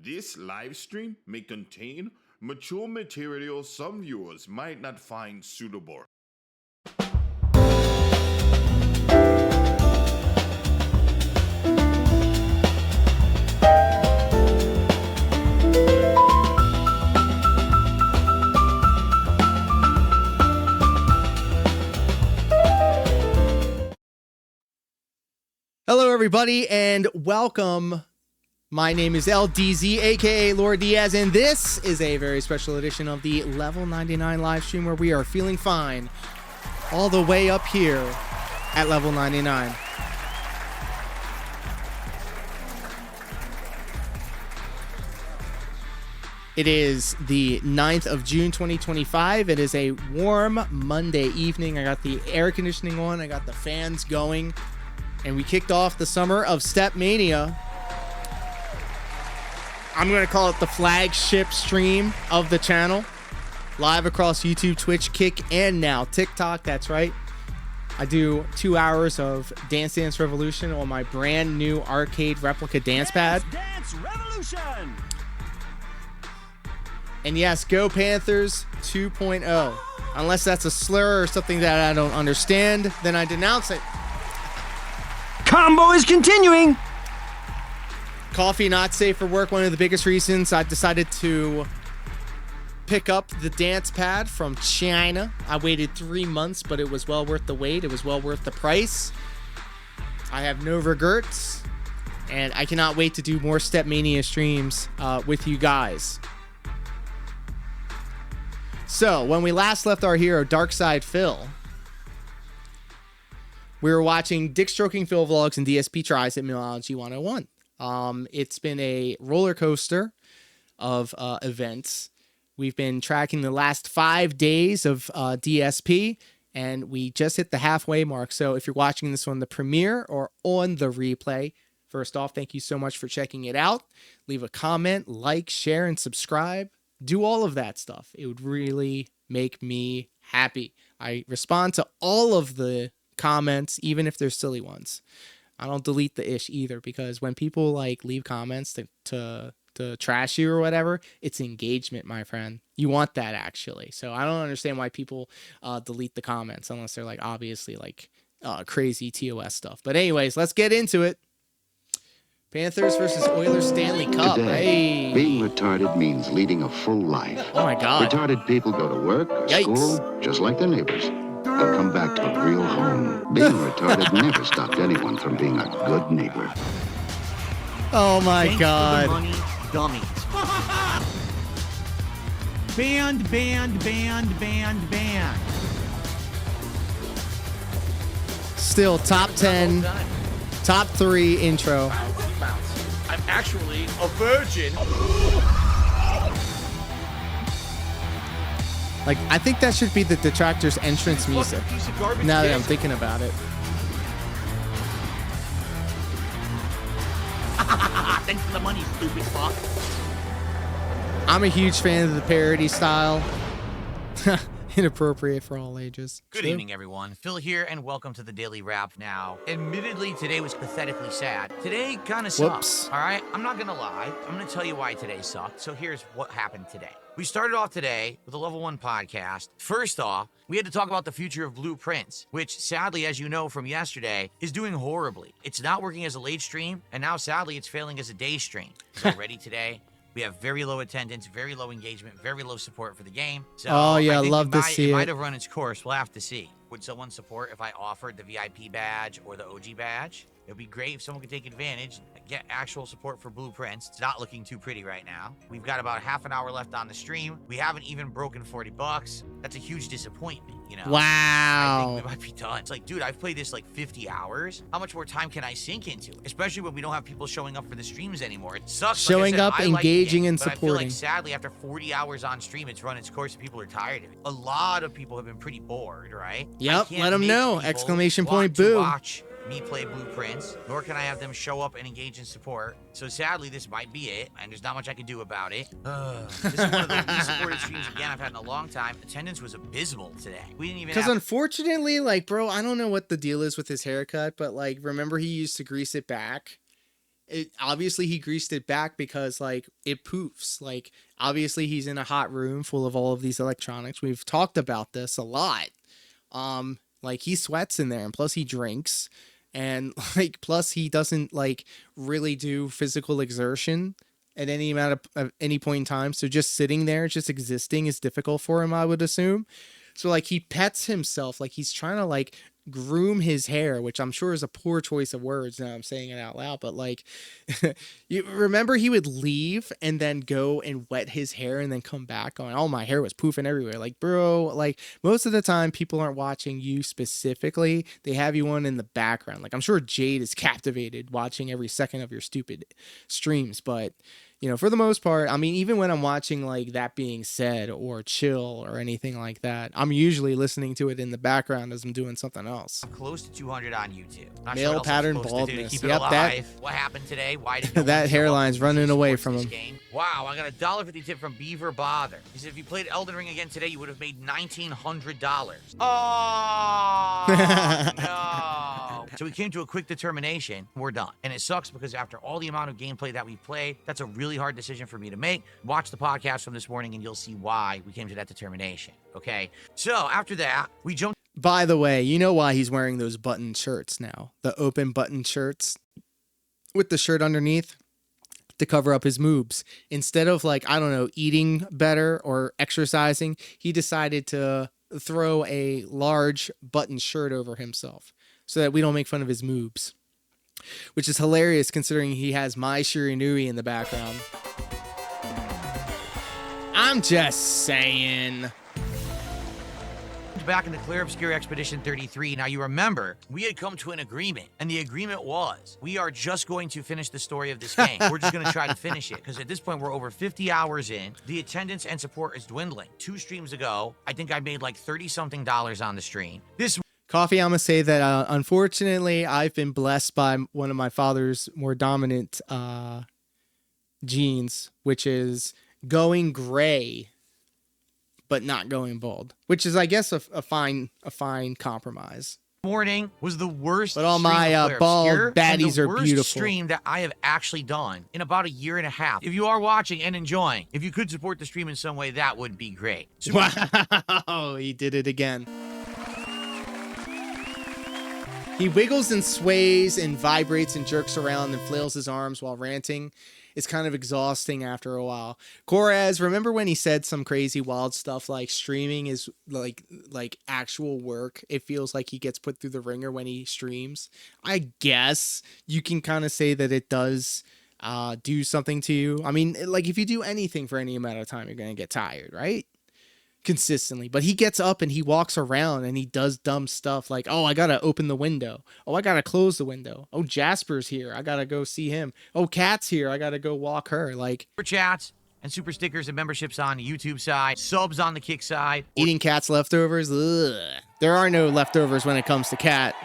This live stream may contain mature material some viewers might not find suitable. Hello, everybody, and welcome. My name is LDZ, aka Lord Diaz, and this is a very special edition of the Level 99 live stream where we are feeling fine all the way up here at Level 99. It is the 9th of June, 2025. It is a warm Monday evening. I got the air conditioning on. I got the fans going. And we kicked off the summer of Step Mania. I'm going to call it the flagship stream of the channel. Live across YouTube, Twitch, Kick, and now TikTok. That's right. I do 2 hours of Dance Dance Revolution on my brand new arcade replica dance pad. Dance Revolution! And yes, Go Panthers 2.0. Unless that's a slur or something that I don't understand, then I denounce it. Combo is continuing! Coffee not safe for work. One of the biggest reasons I decided to pick up the dance pad from China. I waited 3 months, but it was well worth the wait. It was well worth the price. I have no regrets, and I cannot wait to do more Step Mania streams with you guys. So, when we last left our hero, Darkside Phil, we were watching Dick Stroking Phil vlogs and DSP tries at Millology 101. It's been a roller coaster of events. We've been tracking the last 5 days of DSP, and we just hit the halfway mark. So if you're watching this on the premiere or on the replay, first off, thank you so much for checking it out. Leave a comment, like, share, and subscribe. Do all of that stuff. It would really make me happy. I respond to all of the comments, even if they're silly ones. I don't delete the ish either, because when people like leave comments to trash you or whatever, it's engagement, my friend. You want that, actually. So I don't understand why people delete the comments unless they're like obviously like crazy TOS stuff. But anyways, let's get into it. Panthers versus Oilers Stanley Cup. Today, Hey, being retarded means leading a full life. oh my God. Retarded people go to work or Yikes. school just like their neighbors and come back to a real home. Being retarded never stopped anyone from being a good neighbor. Oh my Thanks God. for the money, dummies. Band, band, band, band, band. Still top 10, top 3 intro. I'm actually a virgin. Like, I think that should be the Detractors entrance music. Piece of garbage Now that can. I'm thinking about it. Thanks for the money, stupid fuck. I'm a huge fan of the parody style. Inappropriate for all ages. Good Sure. evening, everyone. Phil here, and welcome to the Daily Wrap. Now, admittedly, today was pathetically sad. Today kind of Whoops. sucks, all right? I'm not going to lie. I'm going to tell you why today sucked. So here's what happened today. We started off today with a Level 1 podcast. First off, we had to talk about the future of Blueprints, which sadly, as you know from yesterday, is doing horribly. It's not working as a late stream, and now sadly, it's failing as a day stream. So already today, we have very low attendance, very low engagement, very low support for the game. So Oh, yeah, I think love to see it it. might have run its course. We'll have to see. Would someone support if I offered the VIP badge or the OG badge? It would be great if someone could take advantage and get actual support for Blueprints. It's not looking too pretty right now. We've got about half an hour left on the stream. We haven't even broken 40 bucks. That's a huge disappointment, you know? I Wow. think we might be done. It's like, dude, I've played this like 50 hours. How much more time can I sink into it? Especially when we don't have people showing up for the streams anymore. It sucks. Like I Showing said, up, I like the engaging, game, and but I feel supporting. like sadly, after 40 hours on stream, it's run its course and people are tired of it. A lot of people have been pretty bored, right? Yep, I can't let 'em make know. people Exclamation want point, to boo. Watch me play Blueprints, nor can I have them show up and engage in support. So sadly, this might be it, and there's not much I can do about it. This is one of the least supported streams again I've had in a long time. Attendance was abysmal today. We didn't even Because have unfortunately, like, bro, I don't know what the deal is with his haircut, but like, remember he used to grease it back, obviously he greased it back because like it poofs. Like obviously he's in a hot room full of all of these electronics. We've talked about this a lot. Like he sweats in there, and plus he drinks, and like plus he doesn't like really do physical exertion at any amount of any point in time. So just sitting there, just existing is difficult for him, I would assume. So like he pets himself, like he's trying to like groom his hair, which I'm sure is a poor choice of words now I'm saying it out loud, but like you remember he would leave and then go and wet his hair and then come back going, oh, my hair was poofing everywhere. Like, bro, like most of the time people aren't watching you specifically, they have you on in the background. Like I'm sure Jade is captivated watching every second of your stupid streams, but you know, for the most part, I mean, even when I'm watching like That Being Said or Chill or anything like that, I'm usually listening to it in the background as I'm doing something else. Close to 200 on YouTube. Not Male sure what pattern else I'm supposed to do to baldness. keep it Yep, alive. What happened today? Why did no that one show hairline's up running to away support from this him. game? Wow, I got a $1.50 tip from Beaver Bother. He said if you played Elden Ring again today, you would have made $1,900. Oh, no. So we came to a quick determination. We're done. And it sucks because after all the amount of gameplay that we played, that's a really hard decision for me to make. Watch the podcast from this morning and you'll see why we came to that determination. Okay? So after that, we jumped. By the way, you know why he's wearing those button shirts now? The open button shirts with the shirt underneath to cover up his moobs. Instead of like, I don't know, eating better or exercising, he decided to throw a large button shirt over himself so that we don't make fun of his moobs, which is hilarious considering he has My Shiranui in the background. I'm just saying. Back in the Clear Obscure Expedition 33. Now, you remember, we had come to an agreement, and the agreement was we are just going to finish the story of this game. We're just going to try to finish it, because at this point, we're over 50 hours in. The attendance and support is dwindling. 2 streams ago, I think I made like $30-something on the stream. This Coffee, I'm going to say that, unfortunately, I've been blessed by one of my father's more dominant genes, which is going gray but not going bald, which is, I guess, a fine compromise. Morning was the worst. But all my bald baddies are beautiful. Stream that I have actually done in about a year and a half. If you are watching and enjoying, if you could support the stream in some way, that would be great. Wow, he did it again. He wiggles and sways and vibrates and jerks around and flails his arms while ranting. It's kind of exhausting after a while. Korez, remember when he said some crazy wild stuff like streaming is like actual work? It feels like he gets put through the ringer when he streams. I guess you can kind of say that it does do something to you. I mean, like if you do anything for any amount of time, you're going to get tired, right? Consistently. But he gets up and he walks around and he does dumb stuff like, oh, I gotta open the window, oh, I gotta close the window, oh, Jasper's here, I gotta go see him, oh, Kat's here, I gotta go walk her. Like super chats and super stickers and memberships on the YouTube side, subs on the Kick side. Eating Kat's leftovers. Ugh. There are no leftovers when it comes to Kat.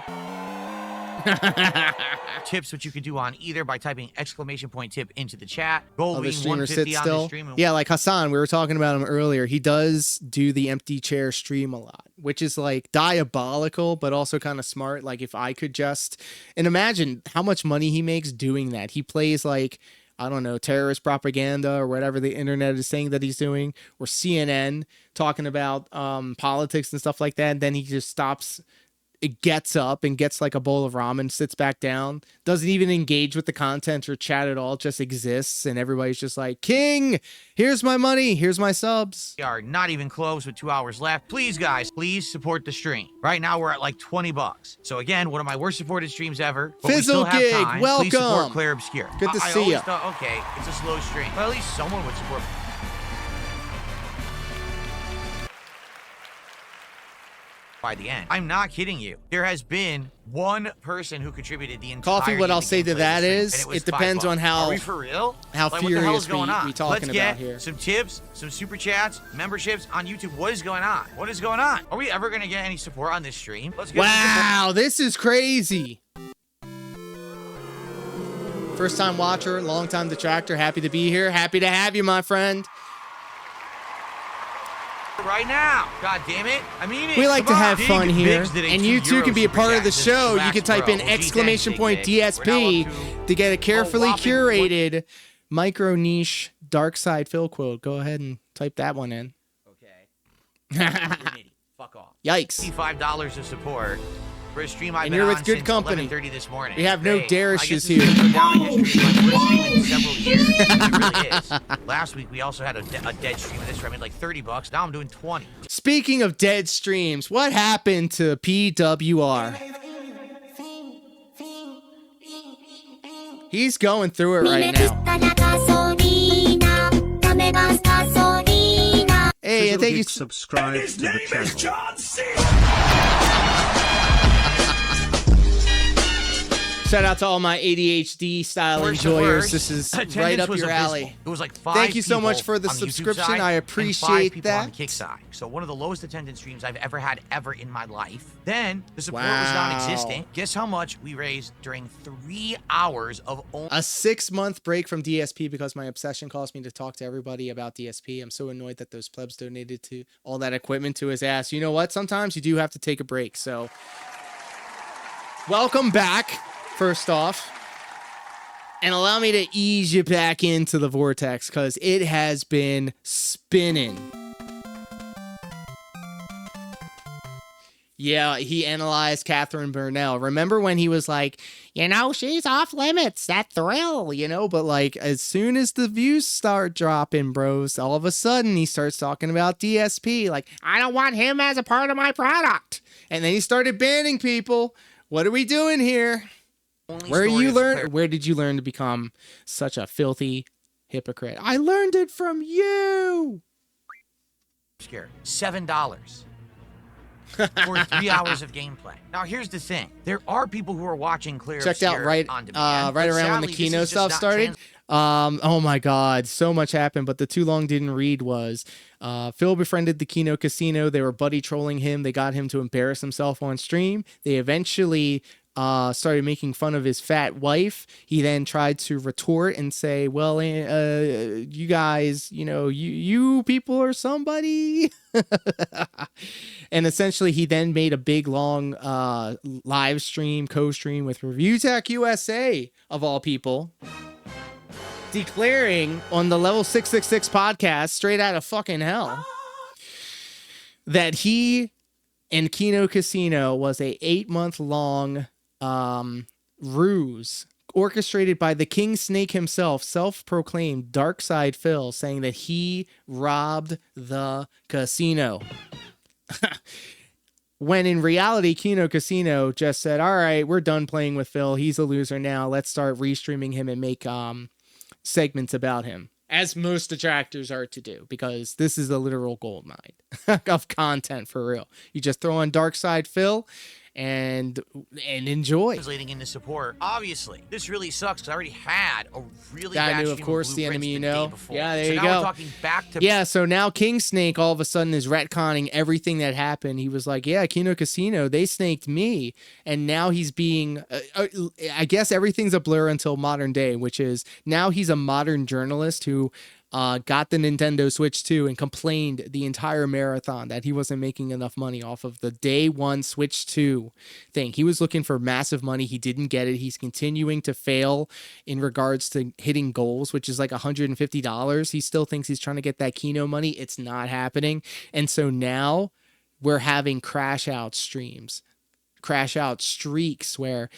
Tips, which you can do on either by typing !tip into the chat. Goal the streamer 150 sits on still. the stream. Yeah, like Hassan, we were talking about him earlier. He does do the empty chair stream a lot, which is like diabolical, but also kind of smart. Like if I could just, and imagine how much money he makes doing that. He plays like, I don't know, terrorist propaganda or whatever the internet is saying that he's doing, or CNN talking about politics and stuff like that. And then he just stops. It gets up and gets like a bowl of ramen, sits back down, doesn't even engage with the content or chat at all, just exists. And everybody's just like, King, here's my money. Here's my subs. We are not even close with 2 hours left. Please, guys, please support the stream. Right now, we're at like $20. So again, one of my worst supported streams ever. But Fizzle we still have Gig, time. welcome. Please support Claire Obscure. Good to I see always ya. thought, okay, it's a slow stream. But at least someone would support. By the end. I'm not kidding you. There has been one person who contributed the entire Coffee, what I'll say to that is, it depends on how, Are we for real? how Like, what the hell is furious going on? we talking Let's about get here. some tips, some super chats, memberships on YouTube. What is going on? What is going on? Are we ever going to get any support on this stream? Let's get Wow, this is crazy. First time watcher, long time detractor. Happy to be here. Happy to have you, my friend. right now. God damn it. I mean it. We like to have Big fun here, Biggs did a and you too can be a €2 part of the super chat. show. You Relax, can type bro. in Well, gee, exclamation thanks, point Big Biggs. We're now DSP up to get a carefully whopping curated micro niche dark side Phil quote. Go ahead and type that one in. Okay. You're an idiot. Fuck off. Yikes. $55 of support for a stream I've And been you're on with good since company. 11:30 this morning. We have no Hey, dare I guess issues this is here. gonna go down in history as my first stream in several years. It really is. Last week we also had a dead stream of this where I made like $30. Now I'm doing 20. Speaking of dead streams, what happened to PWR? He's going through it right now. Hey, and thank you. Subscribe to the channel. Shout out to all my ADHD style Worst of enjoyers. worst, This is attendance right up was your abysmal. alley. It was like 5 Thank you so much people for the on YouTube subscription. side I and 5 appreciate people on that. the kick side. So one of the lowest attendance streams I've ever had in my life. Then the support was Wow. non-existent. Guess how much we raised during 3 hours of only A 6-month break from DSP because my obsession caused me to talk to everybody about DSP. I'm so annoyed that those plebs donated to all that equipment to his ass. You know what? Sometimes you do have to take a break. So welcome back, first off. And allow me to ease you back into the vortex because it has been spinning. Yeah, he analyzed Catherine Burnell. Remember when he was like, you know, she's off limits, that thrill, you know? But like, as soon as the views start dropping, bros, all of a sudden he starts talking about DSP. Like, I don't want him as a part of my product. And then he started banning people. What are we doing here? Where did you learn to become such a filthy hypocrite? I learned it from you. scared. $7 for 3 hours of gameplay. Now here's the thing: there are people who are watching Clear Checked out Obscure on demand, right but around when the sadly, this Kino is just stuff not started. Oh my God, so much happened, but the too long didn't read was Phil befriended the Kino Casino. They were buddy trolling him. They got him to embarrass himself on stream. They eventually started making fun of his fat wife. He then tried to retort and say, well, you guys, you know, you people are somebody. And essentially he then made a big long live stream, co-stream with Review Tech USA of all people, declaring on the Level 666 podcast, straight out of fucking hell, that he and Kino Casino was a 8-month-long ruse orchestrated by the King Snake himself, self-proclaimed Dark Side Phil, saying that he robbed the casino. When in reality, Kino Casino just said, all right, we're done playing with Phil. He's a loser now. Let's start restreaming him and make segments about him, as most detractors are to do, because this is a literal gold mine of content for real. You just throw on Dark Side Phil and enjoy. Leading into support. Obviously, this really sucks because I already had a really I bad knew, of stream course, the Blueprints enemy you the day know. before. Yeah, there so you now go. We're talking back to Yeah, so now King Snake all of a sudden is retconning everything that happened. He was like, yeah, Kino Casino, they snaked me. And now he's being, I guess everything's a blur until modern day, which is now he's a modern journalist who got the Nintendo Switch 2 and complained the entire marathon that he wasn't making enough money off of the day one Switch 2 thing. He was looking for massive money. He didn't get it. He's continuing to fail in regards to hitting goals, which is like $150. He still thinks he's trying to get that Kino money. It's not happening. And so now we're having crash out streams, crash out streaks where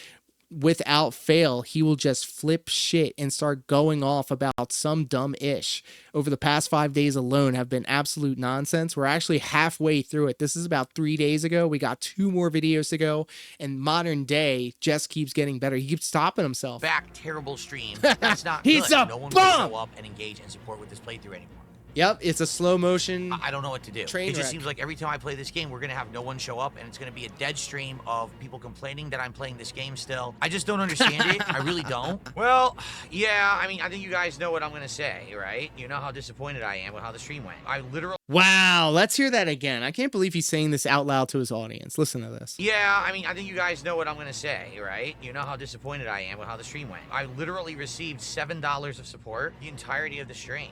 without fail, he will just flip shit and start going off about some dumb ish. Over the past 5 days alone have been absolute nonsense. We're actually halfway through it. This is about 3 days ago. We got 2 more videos to go, and modern day just keeps getting better. He keeps stopping himself. back terrible stream. That's not He's good. a No one bum! will show up and engage and support with this playthrough anymore. Yep, it's a slow motion. I don't know what to do. Train It just wreck. seems like every time I play this game, we're gonna have no one show up, and it's gonna be a dead stream of people complaining that I'm playing this game still. I just don't understand it. I really don't. Well, yeah, I mean, I think you guys know what I'm gonna say, right? You know how disappointed I am with how the stream went. I literally Wow, let's hear that again. I can't believe he's saying this out loud to his audience. Listen to this. Yeah, I mean, I think you guys know what I'm gonna say, right? You know how disappointed I am with how the stream went. I literally received $7 of support the entirety of the stream.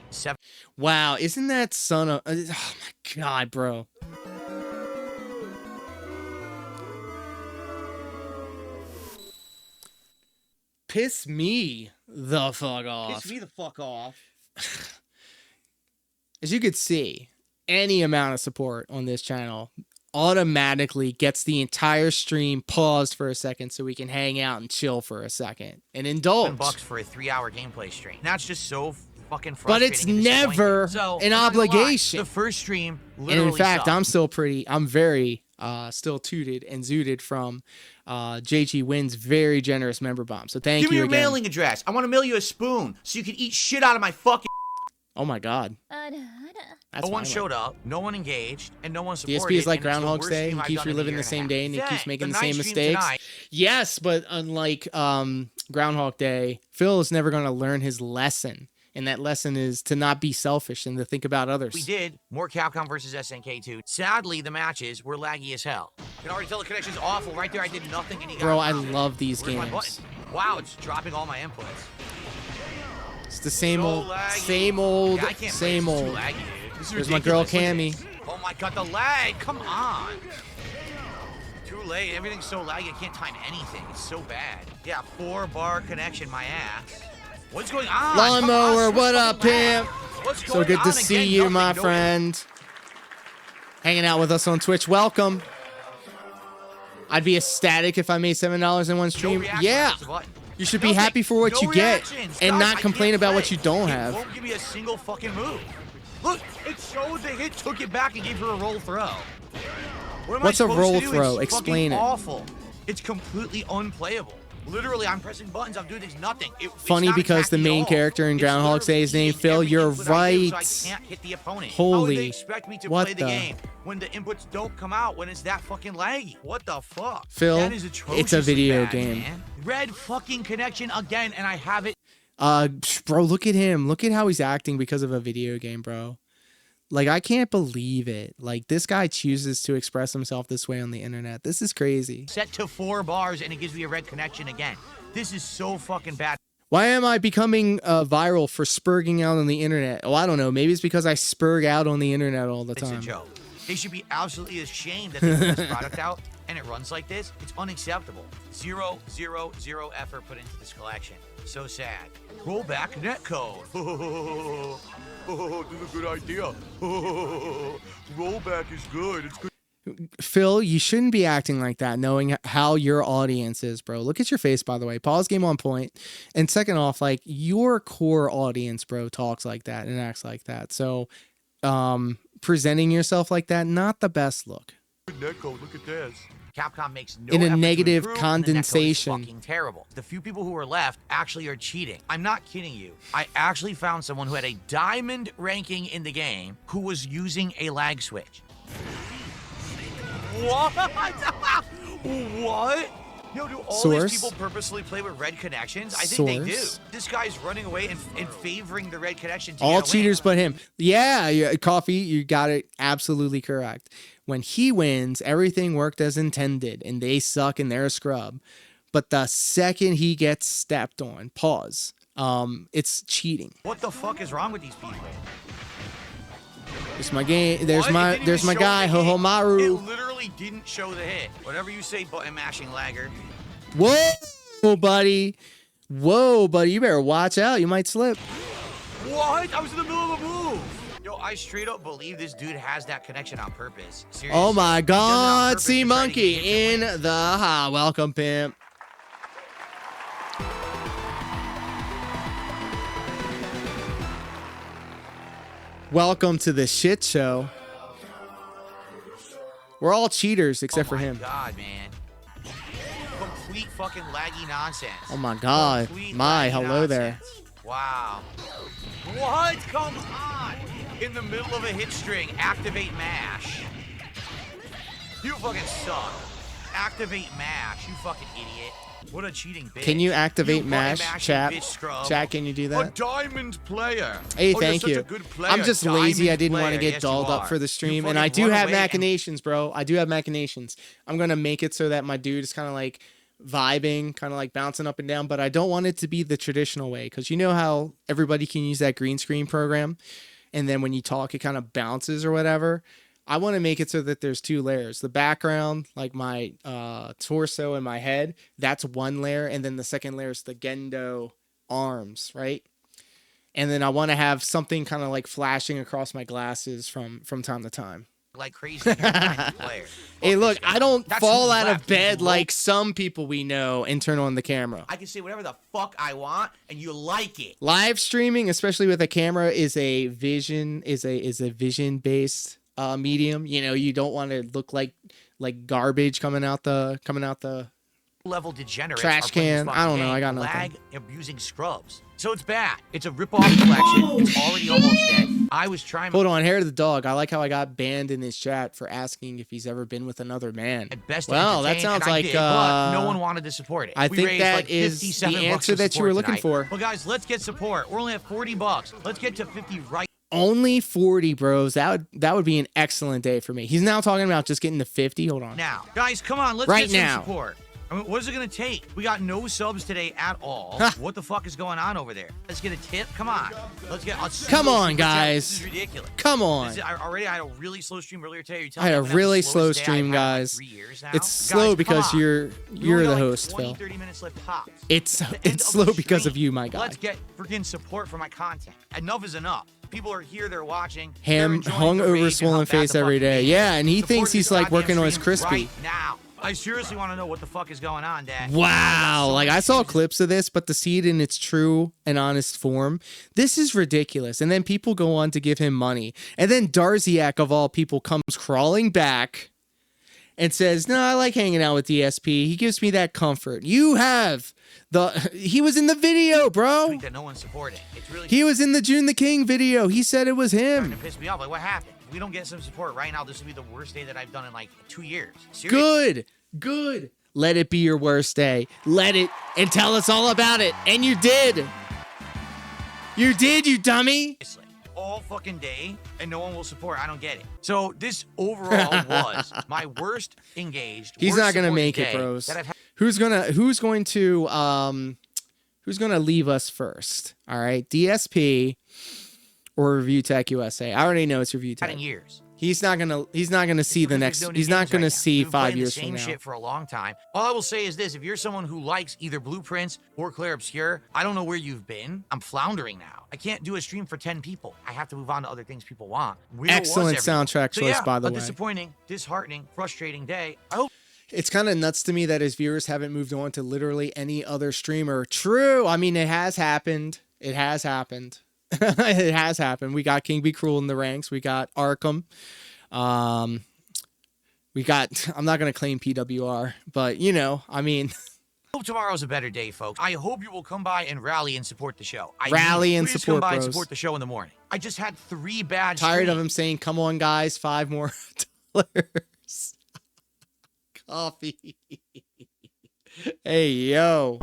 Wow, isn't that son of... Oh my God, bro. Piss me the fuck off. Piss me the fuck off. As you could see, any amount of support on this channel automatically gets the entire stream paused for a second so we can hang out and chill for a second and indulge. $7 for a 3-hour gameplay stream. That's just so fucking frustrating. But it's never an obligation. The first stream literally And in fact, sucked. I'm very still tooted and zooted from JG Wynn's very generous member bomb. So thank Give me you your again. mailing address. I want to mail you a spoon so you can eat shit out of my fucking. Oh my God. That's No one my showed up, no one engaged, and no one supported. DSP is like and it's the Groundhog's worst Day. stream He I've keeps done in a reliving year the and a same half. day and he keeps Dang, making the night same stream mistakes. tonight. Yes, but unlike Groundhog Day, Phil is never going to learn his lesson. And that lesson is to not be selfish and to think about others. We did more Capcom versus SNK 2. Sadly, the matches were laggy as hell. You can already tell the connection's awful. Right there, I did nothing and he got Bro, I knocked. love these Where's my games. button? Wow, it's dropping all my inputs. It's the same So old, laggy. same old, Yeah, I can't same play. This is old. too laggy, dude. This is There's my girl ridiculous. Look at Cammy. this. Oh my God, the lag! Come on. Too late. Everything's so laggy. I can't time anything. It's so bad. Yeah, 4-bar connection. My ass. What's going on? Lawnmower, Come on, what up, fucking lag. pimp? What's So going good to on? see Again, you, nothing, my no- friend. Hanging out with us on Twitch. Welcome. I'd be ecstatic if I made $7 in one No stream. reaction, Yeah. press the button. You should be Nothing. happy for what No you get reactions. and Guys, not I complain can't about play. what you don't It have. won't give me a single fucking move. Look, it showed the hit, took it back, and gave her a roll throw. What am I What's a supposed roll to do? throw? It's Explain fucking it. awful. It's completely unplayable. Literally, I'm pressing buttons. I'm doing nothing. It's Funny not because the attacking main at all. character in It's Groundhog Day is literally named eating Phil. every You're input I do, right. So I can't hit the opponent. How Holy, would they expect me to what play the the- game when the inputs don't come out when it's that fucking laggy? What the fuck? Phil, That is it's a atrociously video bad, game. Man. Red fucking connection again, and I have it. Bro, look at him. Look at how he's acting because of a video game, bro. Like, I can't believe it. Like, this guy chooses to express himself this way on the internet. This is crazy. Set to 4 bars, and it gives me a red connection again. This is so fucking bad. Why am I becoming viral for spurging out on the internet? Oh, I don't know. Maybe it's because I spurg out on the internet all the It's a time. joke. They should be absolutely ashamed that they put this product out and it runs like this. It's unacceptable. 0, 0, 0 effort put into this collection. So sad. Roll back netcode. This is a good idea. Rollback is good. It's good. Phil, you shouldn't be acting like that, knowing how your audience is, bro. Look at your face, by the way. Pause game on point. And second off, like, your core audience, bro, talks like that and acts like that. So, presenting yourself like that, not the best look. Netcode, look at this. Capcom makes no In a effort to negative improve, and the netcode is condensation. fucking terrible. The few people who are left actually are cheating. I'm not kidding you. I actually found someone who had a diamond ranking in the game who was using a lag switch. What? What? Yo, do all Source? these people purposely play with red connections? I think they do. Source? This guy's running away and favoring the red connection to All get a cheaters win. but him. Yeah, Coffee, you got it absolutely correct. When he wins, everything worked as intended, and they suck and they're a scrub. But the second he gets stepped on, pause, it's cheating. What the fuck is wrong with these people? There's my game. There's What? It my didn't there's even my show guy, the hit. Hohomaru. It literally didn't show the hit. Whatever you say, button mashing lagger. Whoa, buddy. Whoa, buddy. You better watch out. You might slip. What? I was in the middle of a move. Yo, I straight up believe this dude has that connection on purpose. Seriously. Oh my He does it on God. purpose Sea to try to Monkey get hits and in win. the ha. Welcome, pimp. Welcome to the shit show. We're all cheaters except for him. Oh my God, man. Complete fucking laggy nonsense. Oh my God. Complete My, laggy hello there. nonsense. Wow. What? Come on. In the middle of a hit string, activate mash. You fucking suck. Activate mash, you fucking idiot. What a cheating bitch. Can you activate button mash, mashing chat? bitch scrub. Chat, can you do that? diamond player. Hey, Oh, thank you're you. such a good player. I'm just lazy. I Diamond didn't want to player. get Yes, you dolled up are. for the You stream, and fucking I do run have away and- machinations, bro. I do have machinations. I'm gonna make it so that my dude is kind of like vibing, kind of like bouncing up and down, but I don't want it to be the traditional way, because you know how everybody can use that green screen program, and then when you talk, it kind of bounces or whatever. I want to make it so that there's 2 layers. The background, like my torso and my head, that's 1 layer, and then the second layer is the Gendo arms, right? And then I want to have something kind of like flashing across my glasses from time to time. Like crazy. You're a diamond player. Hey, Fuck look, this guy. I don't That's fall who's out left. of bed He's like some people we know and turn on the camera. I can say whatever the fuck I want, and you like it. Live streaming, especially with a camera, is a vision based medium. You know, you don't want to look like garbage coming out the Level degenerates Trash are playing this can. fucking I don't know, game. I got nothing. Lag abusing scrubs. So it's bad. It's a rip-off collection. It's already almost dead. I was trying Hold on, hair of the dog. I like how I got banned in his chat for asking if he's ever been with another man. my best to Well, that entertain, sounds and I like did, but no one wanted to support it. I We think raised that like is 57 the bucks answer for that you were support looking tonight. for. Well, guys, let's get support. We're only at 40 bucks. Let's get to 50 right Only 40, bros. That would be an excellent day for me. He's now talking about just getting to 50. Hold on. now. Guys, come on. Let's Right get some now. support. I mean, what is it going to take? We got no subs today at all. What the fuck is going on over there? Let's get a tip. Come on. Let's get a Come on, super chat. guys. This is ridiculous. Come on. This is, I already had a really slow stream earlier today. You're I telling had me a I'm gonna have really the slowest slow day I've stream, had in, like, guys. 3 years now. It's Guys, slow come because on. you're We only the got, like, host, 20, Phil. 30 minutes left tops. It's The end it's of slow the because of stream. you, my guy. Let's get freaking support for my content. Enough is enough. People are here, they're watching. Ham they're enjoying hung the over rage and swollen how bad face the every fucking day. game Yeah, is. and he Support thinks this he's like goddamn working on his stream crispy. right now. I seriously want to know what the fuck is going on, Dad. Wow, So like many I saw changes. clips of this, but to see it in its true and honest form, this is ridiculous. And then people go on to give him money. And then Darziak, of all people, comes crawling back and says, no, I like hanging out with DSP. He gives me that comfort. He was in the video, I bro. think that no one supported it. It's really He was in the June the King video. He said it was starting him. to piss me off. Like, what happened? If we don't get some support right now, this will be the worst day that I've done in like 2 years. Seriously. Good. Let it be your worst day. Let it and tell us all about it. And you did. You did, you dummy. Seriously. All fucking day, and no one will support. I don't get it. So this overall was my worst engaged. He's worst not gonna supported make it, day bros. that I've had. Who's gonna leave us first? All right, DSP or Review Tech USA. I already know it's Review Tech. In years. He's not gonna see the Because next. there's no new He's not games gonna right now. see We've been 5 playing years the from same now. shit for a long time. All I will say is this: if you're someone who likes either Blueprints or Claire Obscure, I don't know where you've been. I'm floundering now. I can't do a stream for 10 people. I have to move on to other things people want. Where Excellent was everyone? soundtrack So choice, yeah, by the a way. disappointing, disheartening, frustrating day. I hope It's kind of nuts to me that his viewers haven't moved on to literally any other streamer. True. I mean, it has happened. It has happened. It has happened. We got King Be Cruel in the ranks. We got Arkham. We got, I'm not going to claim PWR, but you know, I mean, hope tomorrow's a better day, folks. I hope you will come by and rally and support the show. Rally and Please support, come by and bros. support the show in the morning. I just had 3 bad tired of streams. him saying, come on guys, 5 more dollars. Coffee. Hey, yo.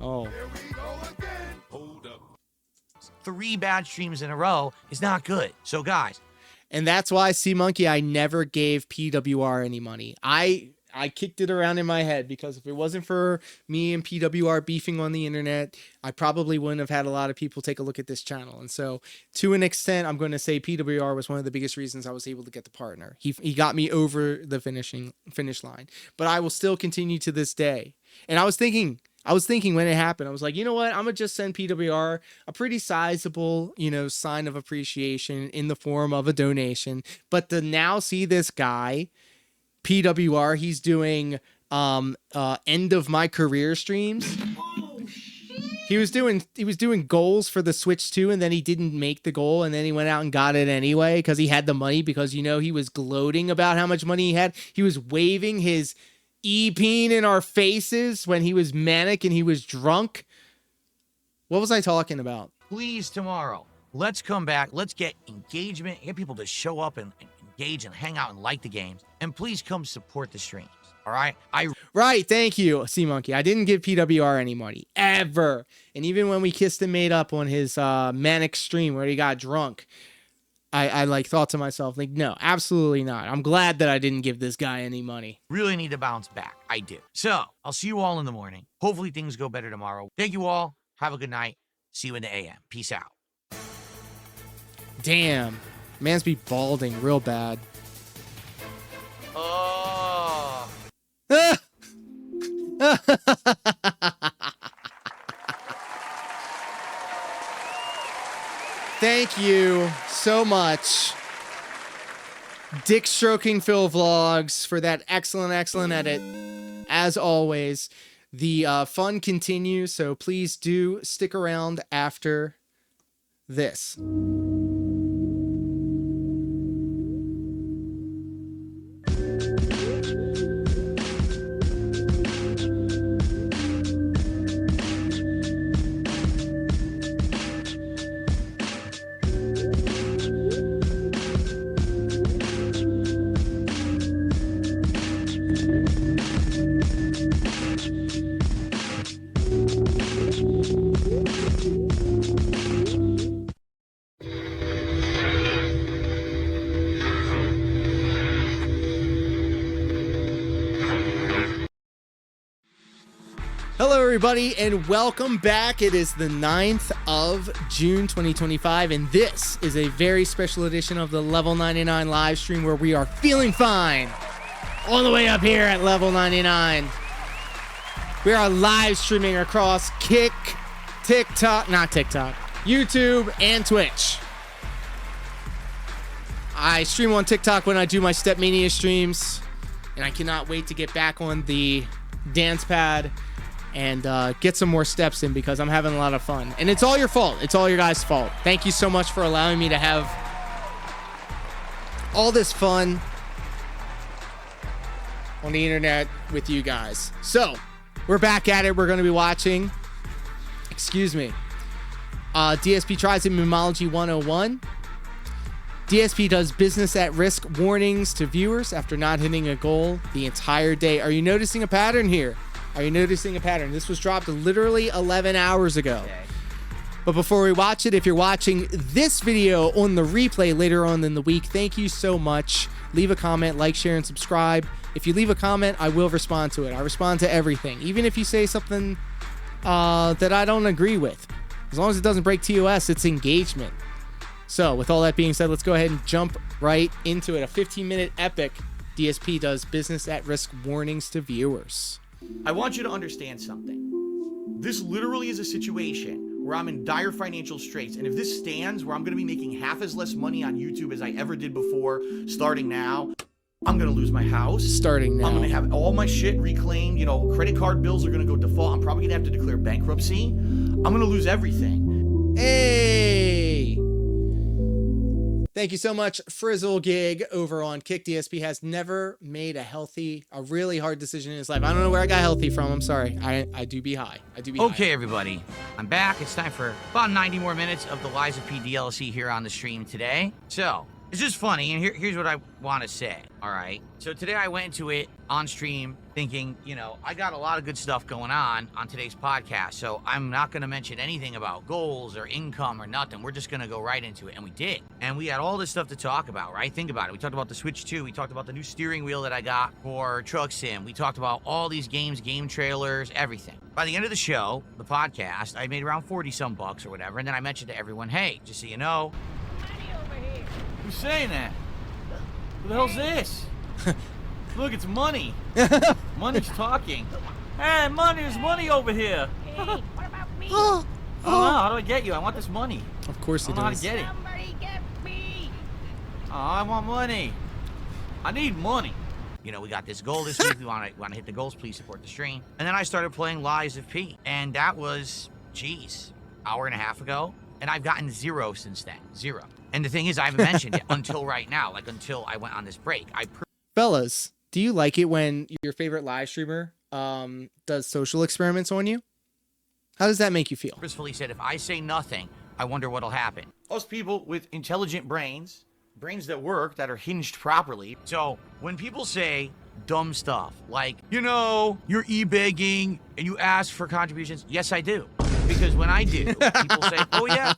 Oh, 3 bad streams in a row is not good. So guys, and that's why C Monkey, I never gave PWR any money. I kicked it around in my head because if it wasn't for me and PWR beefing on the internet, I probably wouldn't have had a lot of people take a look at this channel. And so to an extent, I'm going to say PWR was one of the biggest reasons I was able to get the partner. He got me over the finish line, but I will still continue to this day. And I was thinking when it happened, I was like, you know what? I'm going to just send PWR a pretty sizable, sign of appreciation in the form of a donation. But to now see this guy, PWR, he's doing end of my career streams. He was doing goals for the Switch 2, and then he didn't make the goal, and then he went out and got it anyway because he had the money, because he was gloating about how much money he had. He was waving his E-peen in our faces when he was manic and he was drunk. What was I talking about? please tomorrow, let's come back. Let's get engagement, get people to show up and engage and hang out and like the games. And please come support the streams. All right? Right, thank you, Sea Monkey. I didn't give PWR any money, ever. And even when we kissed and made up on his manic stream where he got drunk, I like thought to myself, like, no, absolutely not. I'm glad that I didn't give this guy any money. really need to bounce back. I do. So I'll see you all in the morning. Hopefully things go better tomorrow. Thank you all. Have a good night. See you in the AM. Peace out. Damn, man's be balding real bad. Oh. Thank you so much, Dick Stroking Phil Vlogs, for that excellent edit. As always, the fun continues, so please do stick around after this. Hello, everybody, and welcome back. It is the 9th of June, 2025, and this is a very special edition of the Level 99 live stream where we are feeling fine all the way up here at Level 99. We are live streaming across Kick, YouTube, and Twitch. I stream on TikTok when I do my Stepmania streams, and I cannot wait to get back on the dance pad and get some more steps in because I'm having a lot of fun. And it's all your fault. It's all your guys' fault. Thank you so much for allowing me to have all this fun on the internet with you guys. So, we're back at it. We're going to be watching, DSP tries in Mimology 101. DSP does business at risk warnings to viewers after not hitting a goal the entire day. Are you noticing a pattern here? Are you noticing a pattern? This was dropped literally 11 hours ago. Okay. But before we watch it, if you're watching this video on the replay later on in the week, thank you so much. Leave a comment, like, share, and subscribe. If you leave a comment, I will respond to it. I respond to everything. Even if you say something that I don't agree with. As long as it doesn't break TOS, it's engagement. So with all that being said, let's go ahead and jump right into it. A 15-minute epic. DSP does business at risk warnings to viewers. I want you to understand something. This literally is a situation where I'm in dire financial straits, and if this stands where I'm going to be making half as less money on YouTube as I ever did before, starting now, I'm going to lose my house. Starting now. I'm going to have all my shit reclaimed. You know, credit card bills are going to go default. I'm probably going to have to declare bankruptcy. I'm going to lose everything. Hey! Thank you so much, Frizzle Gig over on Kick. DSP has never made a really hard decision in his life. I don't know where I got healthy from. I'm sorry. I do be high. Okay, everybody. I'm back. It's time for about 90 more minutes of the Liza P DLC here on the stream today. So, it's just funny, and here's what I want to say, all right? So today I went into it on stream thinking, you know, I got a lot of good stuff going on today's podcast, so I'm not going to mention anything about goals or income or nothing. We're just going to go right into it, and we did. And we had all this stuff to talk about, right? Think about it. We talked about the Switch 2. We talked about the new steering wheel that I got for Truck Sim. We talked about all these games, game trailers, everything. By the end of the show, the podcast, I made around 40-some bucks or whatever, and then I mentioned to everyone, hey, just so you know, Who's saying that? Who the hell's this? Look, it's money. Money's talking. Hey, money, there's money over here. Hey, what about me? Oh, how do I get you? I want this money. Of course he I don't know how does. to get it. Somebody get me. Oh, I want money. I need money. you know, we got this goal this week. We want to hit the goals. Please support the stream. And then I started playing Liza P. And that was, geez, hour and a half ago. And I've gotten 0 since then. 0. And the thing is, I haven't mentioned it until right now, like until I went on this break. Fellas, do you like it when your favorite live streamer does social experiments on you? How does that make you feel? Purposefully said, if I say nothing, I wonder what'll happen. Most people with intelligent brains that work, that are hinged properly. So when people say dumb stuff like, you know, you're e-begging and you ask for contributions. Yes, I do. Because when I do, people say, oh yeah.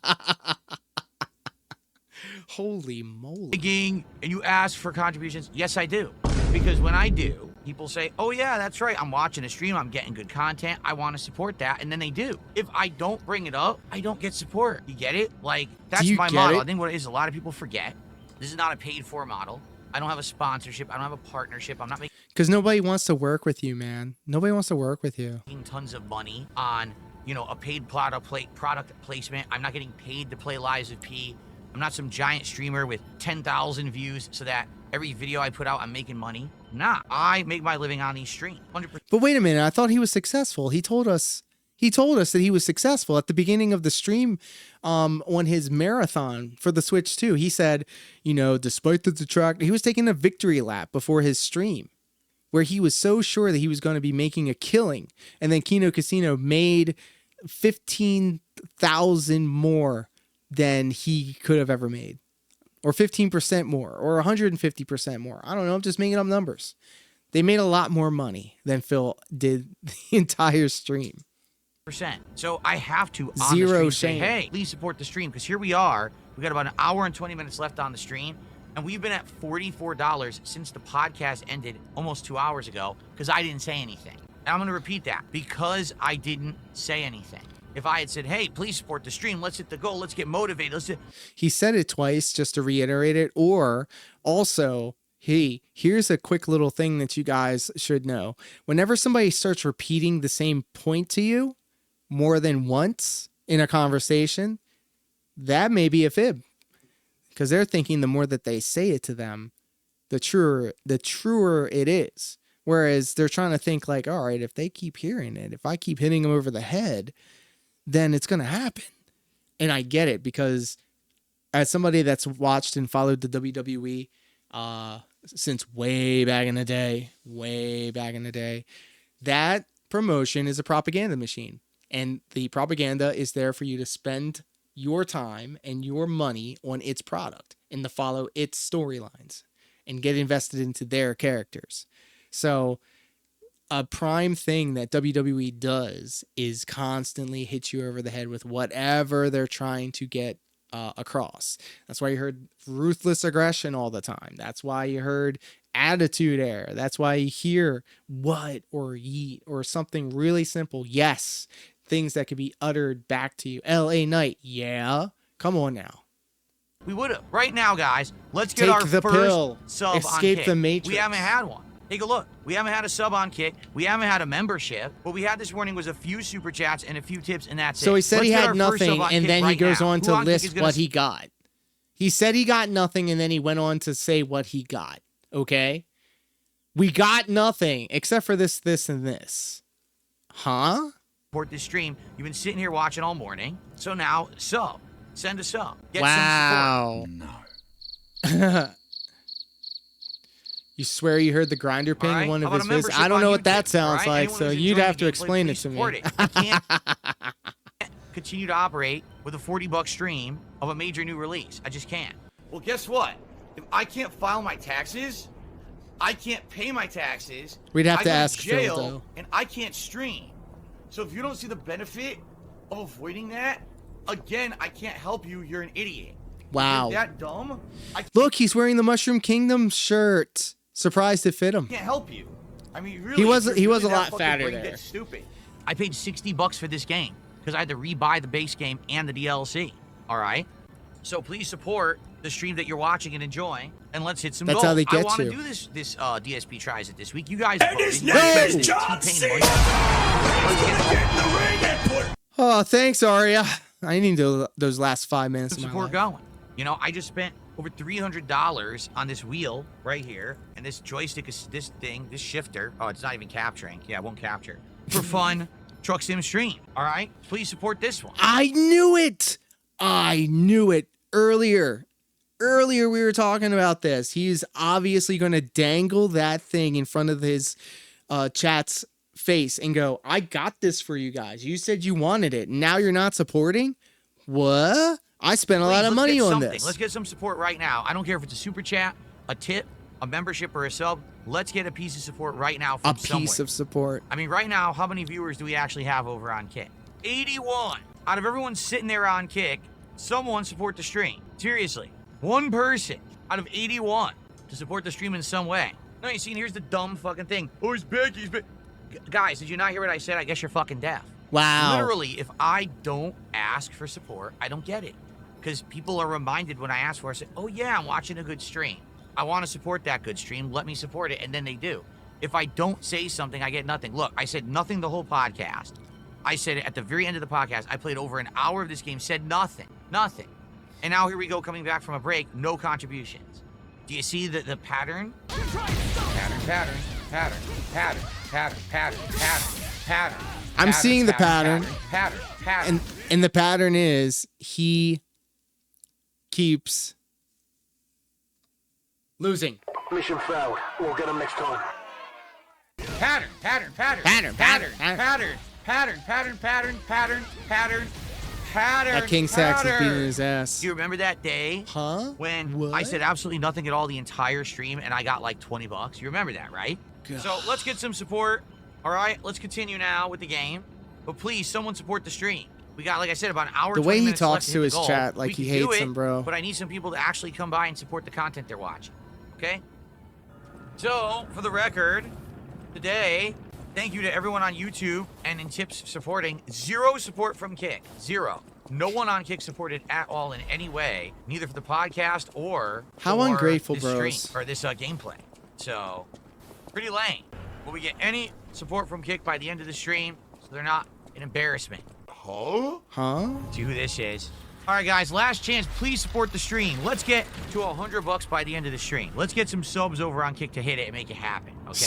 Holy moly. Begging and you ask for contributions. Yes, I do. Because when I do, people say, oh yeah, that's right. I'm watching a stream. I'm getting good content. I want to support that. And then they do. If I don't bring it up, I don't get support. You get it? Like, that's my model. I think what it is, a lot of people forget. This is not a paid for model. I don't have a sponsorship. I don't have a partnership. I'm not making Because nobody wants to work with you, man. Nobody wants to work with you. tons of money on, you know, a paid product placement. I'm not getting paid to play Lives of P. I'm not some giant streamer with 10,000 views so that every video I put out, I'm making money. Nah, I make my living on these streams. 100%. But wait a minute, I thought he was successful. He told us that he was successful at the beginning of the stream on his marathon for the Switch 2. He said, you know, despite the detract, he was taking a victory lap before his stream where he was so sure that he was going to be making a killing. And then Kino Casino made 15,000 more than he could have ever made, or 15% more, or 150% more. I don't know. I'm just making up numbers. They made a lot more money than Phil did the entire stream. So I have to on Zero the stream shame. say, hey, please support the stream, because here we are. We got about an hour and 20 minutes left on the stream, and we've been at $44 since the podcast ended almost 2 hours ago because I didn't say anything. And I'm going to repeat that, because I didn't say anything. If I had said, hey, please support the stream, let's hit the goal, let's get motivated. He said it twice just to reiterate it, or also, hey, here's a quick little thing that you guys should know. Whenever somebody starts repeating the same point to you more than once in a conversation, that may be a fib, because they're thinking the more that they say it to them, the truer it is. Whereas they're trying to think like, all right, if they keep hearing it, if I keep hitting them over the head, then it's going to happen. And I get it, because as somebody that's watched and followed the WWE since way back in the day, that promotion is a propaganda machine. And the propaganda is there for you to spend your time and your money on its product and to follow its storylines and get invested into their characters. So a prime thing that WWE does is constantly hit you over the head with whatever they're trying to get across. That's why you heard ruthless aggression all the time. That's why you heard attitude error. That's why you hear what or yeet or something really simple. Yes. Things that could be uttered back to you. LA Knight. Yeah. Come on now. We would have. Right now, guys, let's get Take our the first pill. sub Escape on Kick. the Matrix. We haven't had one. Take a look. We haven't had a sub on Kick. We haven't had a membership. What we had this morning was a few super chats and a few tips, and that's it. So he said Let's he get had our first nothing, sub on and Kick then he right goes now. on Who to on Kick list is gonna what he got. He said he got nothing, and then he went on to say what he got. Okay? We got nothing except for this, and this. Huh? support this stream. You've been sitting here watching all morning. So now, sub. Send a sub. Get wow. some support. You swear you heard the grinder ping in one of his videos? I don't on know what that YouTube, sounds right? like, Anyone so who's you'd enjoying have the to gameplay, explain it please to me. support it. I can't continue to operate with a $40 stream of a major new release. I just can't. Well, guess what? If I can't file my taxes, I can't pay my taxes. We'd have I to go ask Phil, jail, though. and I can't stream. So if you don't see the benefit of avoiding that, again, I can't help you. You're an idiot. Wow. If you're that dumb, I Look, he's wearing the Mushroom Kingdom shirt. Surprised it fit him. can't help you. I mean, really, He was- if he you're was a really that lot fucking fatter brain there. dead Stupid. I paid $60 for this game because I had to rebuy the base game and the DLC. All right. So please support the stream that you're watching and enjoying, and let's hit some That's goals. how they I get want to you. do this DSP tries it this week. You guys voted. his You guys name is voted. John T-Pain Cena. Let's get it. Oh, thanks, Arya. I need those last 5 minutes of my support life. going. You know, I just spent over $300 on this wheel right here, and this joystick is this shifter. Oh, it's not even capturing. Yeah, it won't capture. For fun, Truck Sim stream. All right, please support this one. I knew it. I knew it earlier. Earlier we were talking about this. He's obviously going to dangle that thing in front of his chat's face and go, I got this for you guys. You said you wanted it. Now you're not supporting? What? I spent a lot of Let's money get on something. this. Let's get some support right now. I don't care if it's a super chat, a tip, a membership or a sub, let's get a piece of support right now A from piece somewhere. of support. I mean, right now, how many viewers do we actually have over on Kick? 81. Out of everyone sitting there on Kick, someone support the stream. Seriously. One person out of 81 to support the stream in some way. No, you see, here's the dumb fucking thing. Oh, he's big, he's big. Guys, did you not hear what I said? I guess you're fucking deaf. Wow. Literally, if I don't ask for support, I don't get it. Because people are reminded when I ask for it, I say, oh yeah, I'm watching a good stream. I want to support that good stream. Let me support it. And then they do. If I don't say something, I get nothing. Look, I said nothing the whole podcast. I said it at the very end of the podcast. I played over an hour of this game, said nothing. Nothing. And now here we go, coming back from a break, no contributions. Do you see the pattern? Pattern. I'm seeing the pattern. Pattern. And the pattern is he keeps losing. Mission failed. We'll get him next time. Pattern. That King Sax is beating his ass. Do you remember that day? Huh? When What? I said absolutely nothing at all the entire stream and I got like $20? You remember that, right? God. So let's get some support. All right, let's continue now with the game. But please, someone support the stream. We got, like I said, about an hour. The way 20 he minutes left talks hit to the his goal. chat like We he can do hates it, him, bro. But I need some people to actually come by and support the content they're watching. Okay? So, for the record, today, thank you to everyone on YouTube and in tips supporting. 0 support from Kick. 0. No one on Kick supported at all in any way, neither for the podcast or How for ungrateful, this bros. stream, or this gameplay. So, pretty lame. Will we get any support from Kick by the end of the stream so they're not an embarrassment? Huh? See who this is. All right, guys, last chance. Please support the stream. Let's get to $100 by the end of the stream. Let's get some subs over on Kick to hit it and make it happen, okay?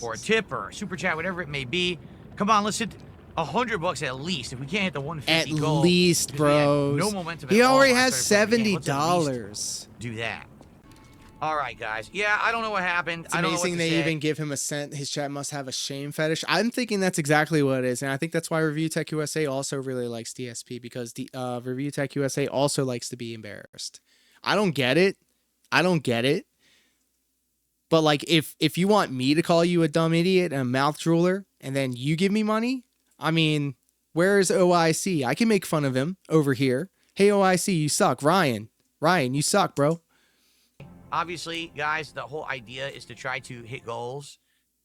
Or a tip or a super chat, whatever it may be. Come on, let's hit $100 at least. If we can't hit the 150 At goal, least, because we had bros. no momentum He at all already when I has started playing the game. Let's at $70. least do that. All right, guys. Yeah, I don't know what happened. It's I don't know what amazing to they say. even give him a cent. His chat must have a shame fetish. I'm thinking that's exactly what it is, and I think that's why Review Tech USA also really likes DSP, because the Review Tech USA also likes to be embarrassed. I don't get it. But like, if you want me to call you a dumb idiot and a mouth drooler, and then you give me money, I mean, where's OIC? I can make fun of him over here. Hey OIC, you suck. Ryan, you suck, bro. Obviously, guys, the whole idea is to try to hit goals,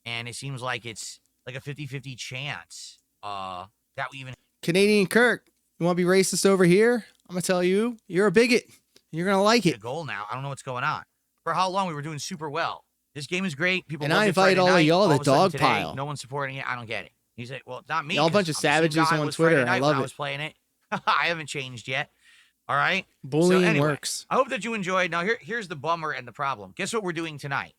and it seems like it's like a 50-50 chance that we even Canadian Kirk, you want to be racist over here? I'm going to tell you, you're a bigot. You're going to like hit it. a goal now. I don't know what's going on. For how long we were doing super well. This game is great. People And loved I it invite Friday all of night. y'all to of a sudden dog today, pile. No one's supporting it. I don't get it. He said, well, not me. Y'all a bunch of 'cause I'm the same savages guy on who was Twitter. Friday I night love when it. I was playing it. I haven't changed yet. All right. Bullying so anyway, works. I hope that you enjoyed. Now, here's the bummer and the problem. Guess what we're doing tonight?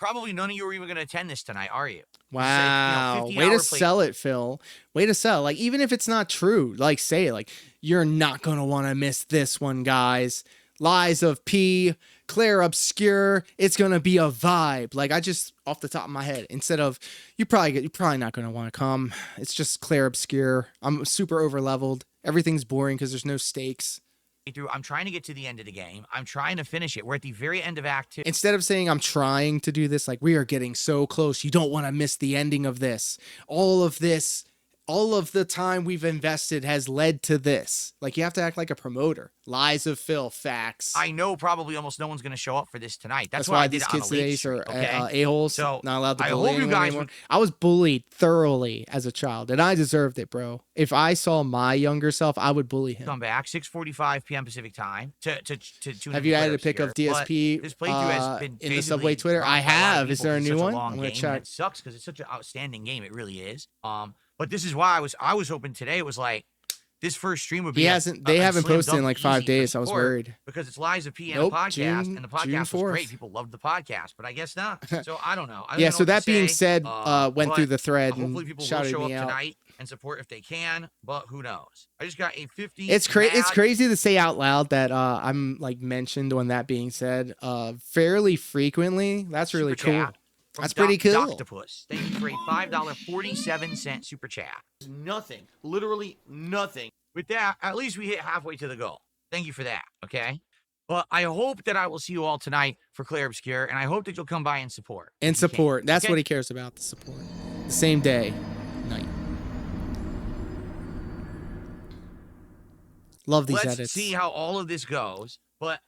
Probably none of you are even going to attend this tonight, are you? Wow. This is a, Way to 15-hour sell it, Phil. Way to sell. Like, even if it's not true, like, say it. Like, you're not going to want to miss this one, guys. Lies of P, Claire Obscure. It's going to be a vibe. Like, I just, off the top of my head, instead of, you're probably not going to want to come. It's just Claire Obscure. I'm super over leveled. Everything's boring because there's no stakes. Through. I'm trying to get to the end of the game. I'm trying to finish it. We're at the very end of Act 2. Instead of saying I'm trying to do this, like, we are getting so close. You don't want to miss the ending of this. All of the time we've invested has led to this. Like, you have to act like a promoter. Lies of Phil, facts. I know probably almost no one's going to show up for this tonight. That's why I did these it on kids a late today stream, are okay? a-holes, So, not allowed to I bully hope you anyone guys anymore. would- I was bullied thoroughly as a child, and I deserved it, bro. If I saw my younger self, I would bully him. Come back 6:45 p.m. Pacific time to tune Have in you to added a Claire pic of Obscure. But DSP this playthrough has been in the basically Subway Twitter? dropped I by a lot of have. Is people there a because new it's such one? long I'm gonna game, and check. It sucks because it's such an outstanding game. It really is. But this is why I was hoping today it was like this first stream would be. They haven't posted in like 5 days. I was worried. Because it's Lies of P and Nope, a podcast, June- and the June podcast was 4th. great. People loved the podcast, but I guess not. So I don't know. I don't Yeah, know so what to that being say, said, went but through the thread hopefully and people will shouted show up me out. tonight and support if they can, but who knows? I just got a 50. It's crazy to say out loud that I'm like mentioned on that being said fairly frequently. That's really Super cool. chat from That's pretty cool. Octopus. Thank you for a $5.47 super chat. Nothing, literally nothing. With that, at least we hit halfway to the goal. Thank you for that. Okay. But I hope that I will see you all tonight for Claire Obscure, and I hope that you'll come by and support. And if you support. can. That's Okay? what he cares about, the support. The same day, night. Love these Let's edits. see how all of this goes. But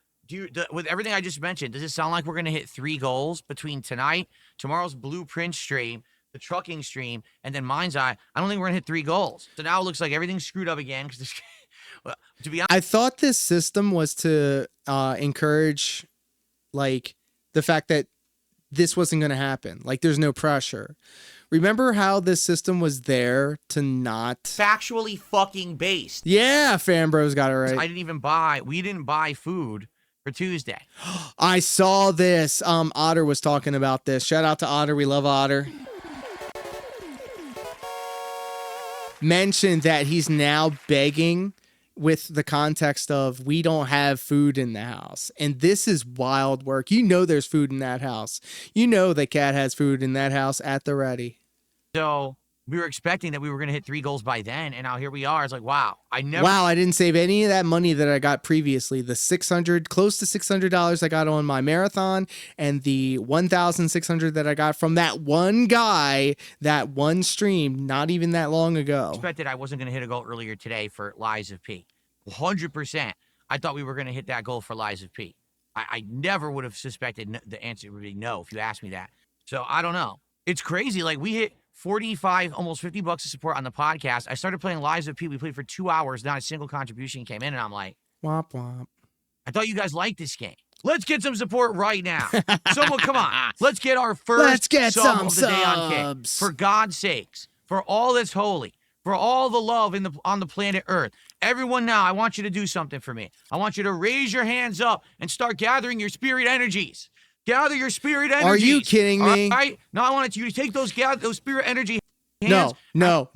with everything I just mentioned, does it sound like we're going to hit 3 goals between tonight, tomorrow's Blueprint stream, the trucking stream, and then Mind's Eye? I don't think we're going to hit 3 goals. So now it looks like everything's screwed up again. Because to be honest, I thought this system was to encourage, like, the fact that this wasn't going to happen. Like, there's no pressure. Remember how this system was there to not... factually fucking based. Yeah, Fanbros got it right. We didn't buy food for Tuesday. I saw this. Otter was talking about this. Shout out to Otter. We love Otter. Mentioned that he's now begging with the context of we don't have food in the house. And this is wild work. You know there's food in that house. You know that Cat has food in that house at the ready. So we were expecting that we were going to hit 3 goals by then, and now here we are. It's like, wow, I didn't save any of that money that I got previously. The close to $600 I got on my marathon, and the $1,600 that I got from that one guy, that one stream, not even that long ago. expected I wasn't going to hit a goal earlier today for Lies of P. 100%. I thought we were going to hit that goal for Lies of P. I never would have suspected the answer would be no if you asked me that. So I don't know. It's crazy. Like, we hit 45, almost $50 of support on the podcast. I started playing Lies of P. We played for 2 hours. Not a single contribution came in, and I'm like, womp womp. I thought you guys liked this game. Let's get some support right now. Someone, come on. Let's get our first sub of the day on Kick. For God's sakes, for all that's holy, for all the love on the planet Earth. Everyone now, I want you to do something for me. I want you to raise your hands up and start gathering your spirit energies. Gather your spirit energies. Are you kidding me? All right? Now I want you to take those spirit energy hands. No.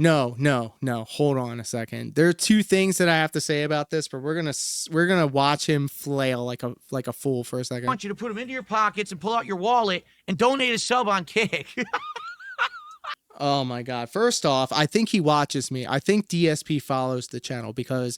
Hold on a second. There are 2 things that I have to say about this, but we're gonna watch him flail like a fool for a second. I want you to put them into your pockets and pull out your wallet and donate a sub on Kick. Oh my God. First off, I think he watches me. I think DSP follows the channel, because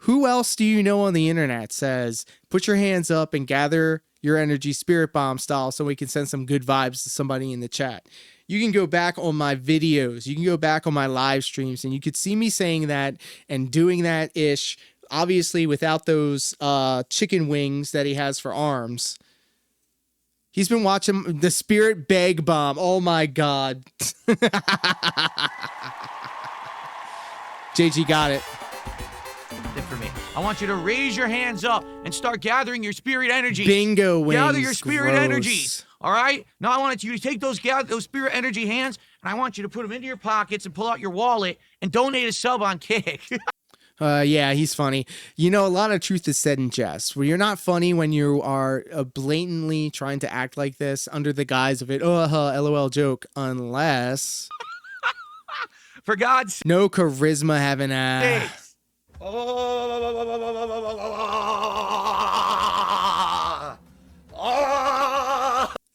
who else do you know on the internet says, put your hands up and gather your energy spirit bomb style so we can send some good vibes to somebody in the chat? You can go back on my videos. You can go back on my live streams, and you could see me saying that and doing that ish, obviously without those chicken wings that he has for arms. He's been watching the Spirit Bag Bomb. Oh my God. JG got it. For me, I want you to raise your hands up and start gathering your spirit energy. Bingo wings. Gather your spirit Gross. energies. All right. Now I want you to take those spirit energy hands, and I want you to put them into your pockets and pull out your wallet and donate a sub on Kick. Yeah, he's funny. You know, a lot of truth is said in jest. Well, you're not funny when you are blatantly trying to act like this under the guise of it. LOL joke, unless for God's no charisma having a. sakes.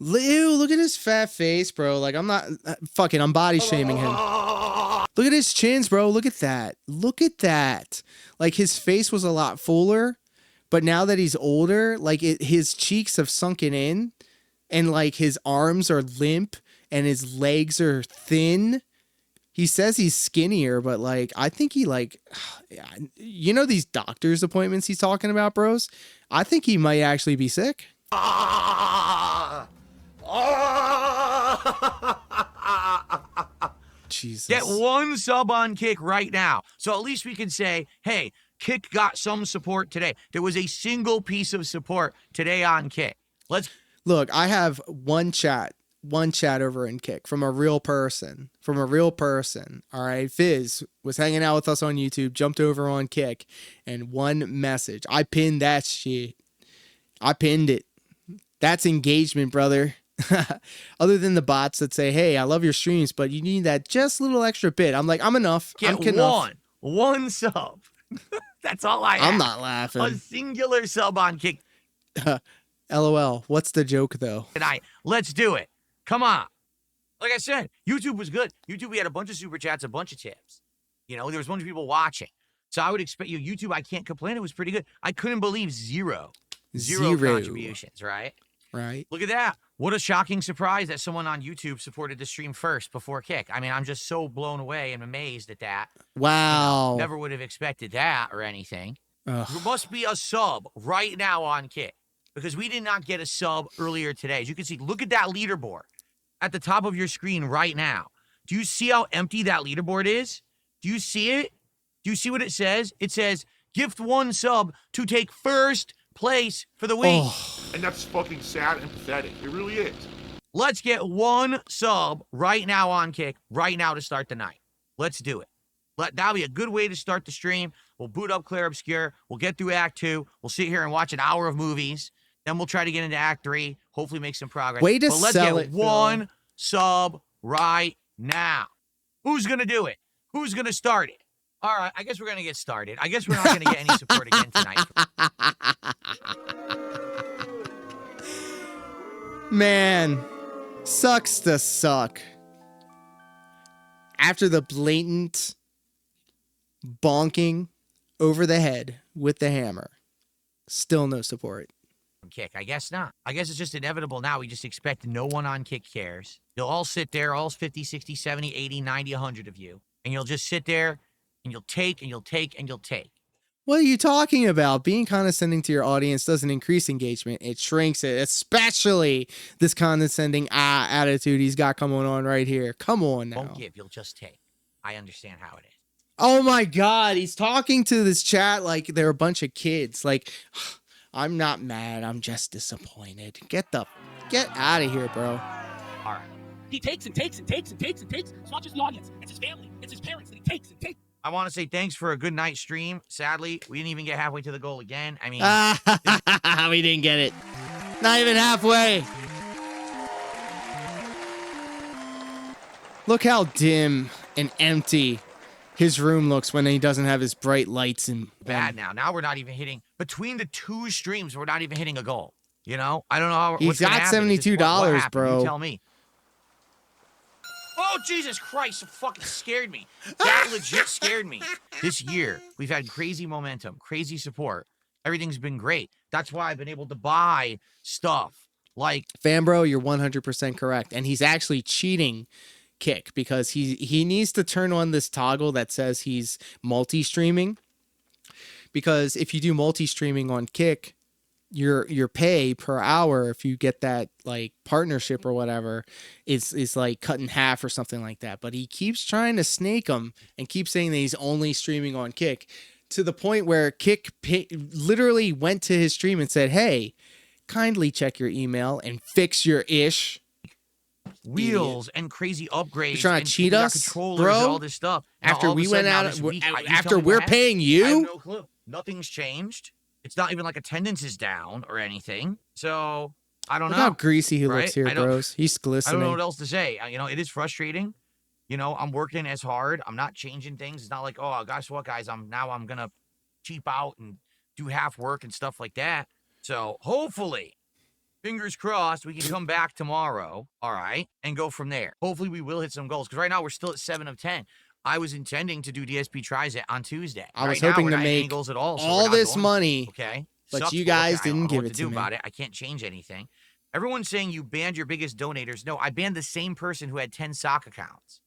Ew, look at his fat face, bro. Like, I'm not fucking, I'm body shaming him. Look at his chins, bro. Look at that. Look at that. Like, his face was a lot fuller, but now that he's older, like, his cheeks have sunken in, and like his arms are limp and his legs are thin. He says he's skinnier, but like, I think he like, you know, these doctor's appointments he's talking about, bros. I think he might actually be sick. Jesus. Get 1 sub on Kick right now. So at least we can say, hey, Kick got some support today. There was a single piece of support today on Kick. Let's look. I have one chat over in Kick from a real person. All right. Fizz was hanging out with us on YouTube, jumped over on Kick, and one message. I pinned that shit. I pinned it. That's engagement, brother. Other than the bots that say, hey, I love your streams, but you need that just little extra bit. I'm like, I'm enough. Get one sub. That's all I have. I'm not laughing. A singular sub on Kick. LOL. What's the joke, though? Tonight. Let's do it. Come on. Like I said, YouTube was good. YouTube, we had a bunch of super chats, a bunch of tips. You know, there was a bunch of people watching. So I would expect YouTube, I can't complain. It was pretty good. I couldn't believe 0 Zero contributions, right? Right. Look at that. What a shocking surprise that someone on YouTube supported the stream first before Kick. I mean, I'm just so blown away and amazed at that. Wow. Never would have expected that or anything. Ugh. There must be a sub right now on Kick because we did not get a sub earlier today. As you can see, look at that leaderboard at the top of your screen right now. Do you see how empty that leaderboard is? Do you see it? Do you see what it says? It says, gift 1 sub to take first place for the week. Oh. And that's fucking sad and pathetic. It really is. Let's get 1 sub right now on Kick, right now to start the night. Let's do it. That'll be a good way to start the stream. We'll boot up Claire Obscure. We'll get through Act 2. We'll sit here and watch an hour of movies. Then we'll try to get into Act 3. Hopefully make some progress. Way to but let's sell get it, 1 sub right now. Who's going to do it? Who's going to start it? All right, I guess we're going to get started. I guess we're not going to get any support again tonight. Man, sucks to suck. After the blatant bonking over the head with the hammer, still no support. Kick, I guess not. I guess it's just inevitable now. We just expect no one on Kick cares. You'll all sit there, all 50, 60, 70, 80, 90, 100 of you, and you'll just sit there and you'll take and you'll take and you'll take. What are you talking about? Being condescending to your audience doesn't increase engagement. It shrinks it, especially this condescending attitude he's got coming on right here. Come on now. Won't give, you'll just take. I understand how it is. Oh my God, he's talking to this chat like they're a bunch of kids. Like, I'm not mad, I'm just disappointed. Get out of here, bro. All right. He takes and takes and takes and takes and takes. It's not just the audience, it's his family, it's his parents that he takes and takes. I want to say thanks for a good night stream. Sadly, we didn't even get halfway to the goal again. I mean, we didn't get it. Not even halfway. Look how dim and empty his room looks when he doesn't have his bright lights and bad now. Now we're not even hitting between the 2 streams. We're not even hitting a goal. You know, I don't know how he's got $72, bro. You tell me. Oh, Jesus Christ, it fucking scared me. That legit scared me. This year, we've had crazy momentum, crazy support. Everything's been great. That's why I've been able to buy stuff like... Fambro, you're 100% correct. And he's actually cheating Kick because he needs to turn on this toggle that says he's multi-streaming. Because if you do multi-streaming on Kick, your pay per hour, if you get that like partnership or whatever, is like cut in half or something like that. But he keeps trying to snake him and keeps saying that he's only streaming on Kick, to the point where Kick literally went to his stream and said, "Hey, kindly check your email and fix your ish." Wheels and crazy upgrades. You're trying to cheat us, bro? bro? And all this stuff. After we went out, after we're paying you, I have no clue. Nothing's changed. It's not even like attendance is down or anything. So I don't know. Look how greasy he looks here, bros. He's glistening. I don't know what else to say. You know, it is frustrating. You know, I'm working as hard. I'm not changing things. It's not like, oh, guess what, guys? I'm gonna cheap out and do half work and stuff like that. So hopefully, fingers crossed, we can come back tomorrow, all right, and go from there. Hopefully, we will hit some goals because right now we're still at 7 of 10. I was intending to do DSP Tries It on Tuesday. I was hoping to make goals at all this money. Okay. But Sucks, you guys didn't give it it to me. about it. I can't change anything. Everyone's saying you banned your biggest donators. No, I banned the same person who had 10 sock accounts,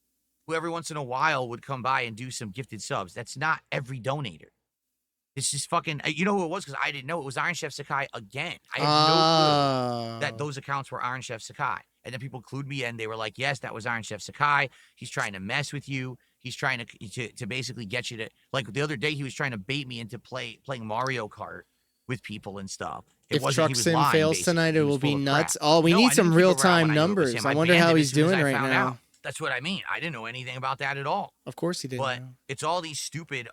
who every once in a while would come by and do some gifted subs. That's not every donator. It's just fucking, you know who it was? Because I didn't know. It was Iron Chef Sakai again. I had no clue that those accounts were Iron Chef Sakai. And then people clued me in. They were like, yes, that was Iron Chef Sakai. He's trying to mess with you. He's trying to basically get you to, like the other day, he was trying to bait me into playing Mario Kart with people and stuff. If Truxin fails tonight, it will be nuts. Oh, we need some real-time numbers. I wonder how he's doing right now. That's what I mean. I didn't know anything about that at all. Of course he didn't. But it's all these stupid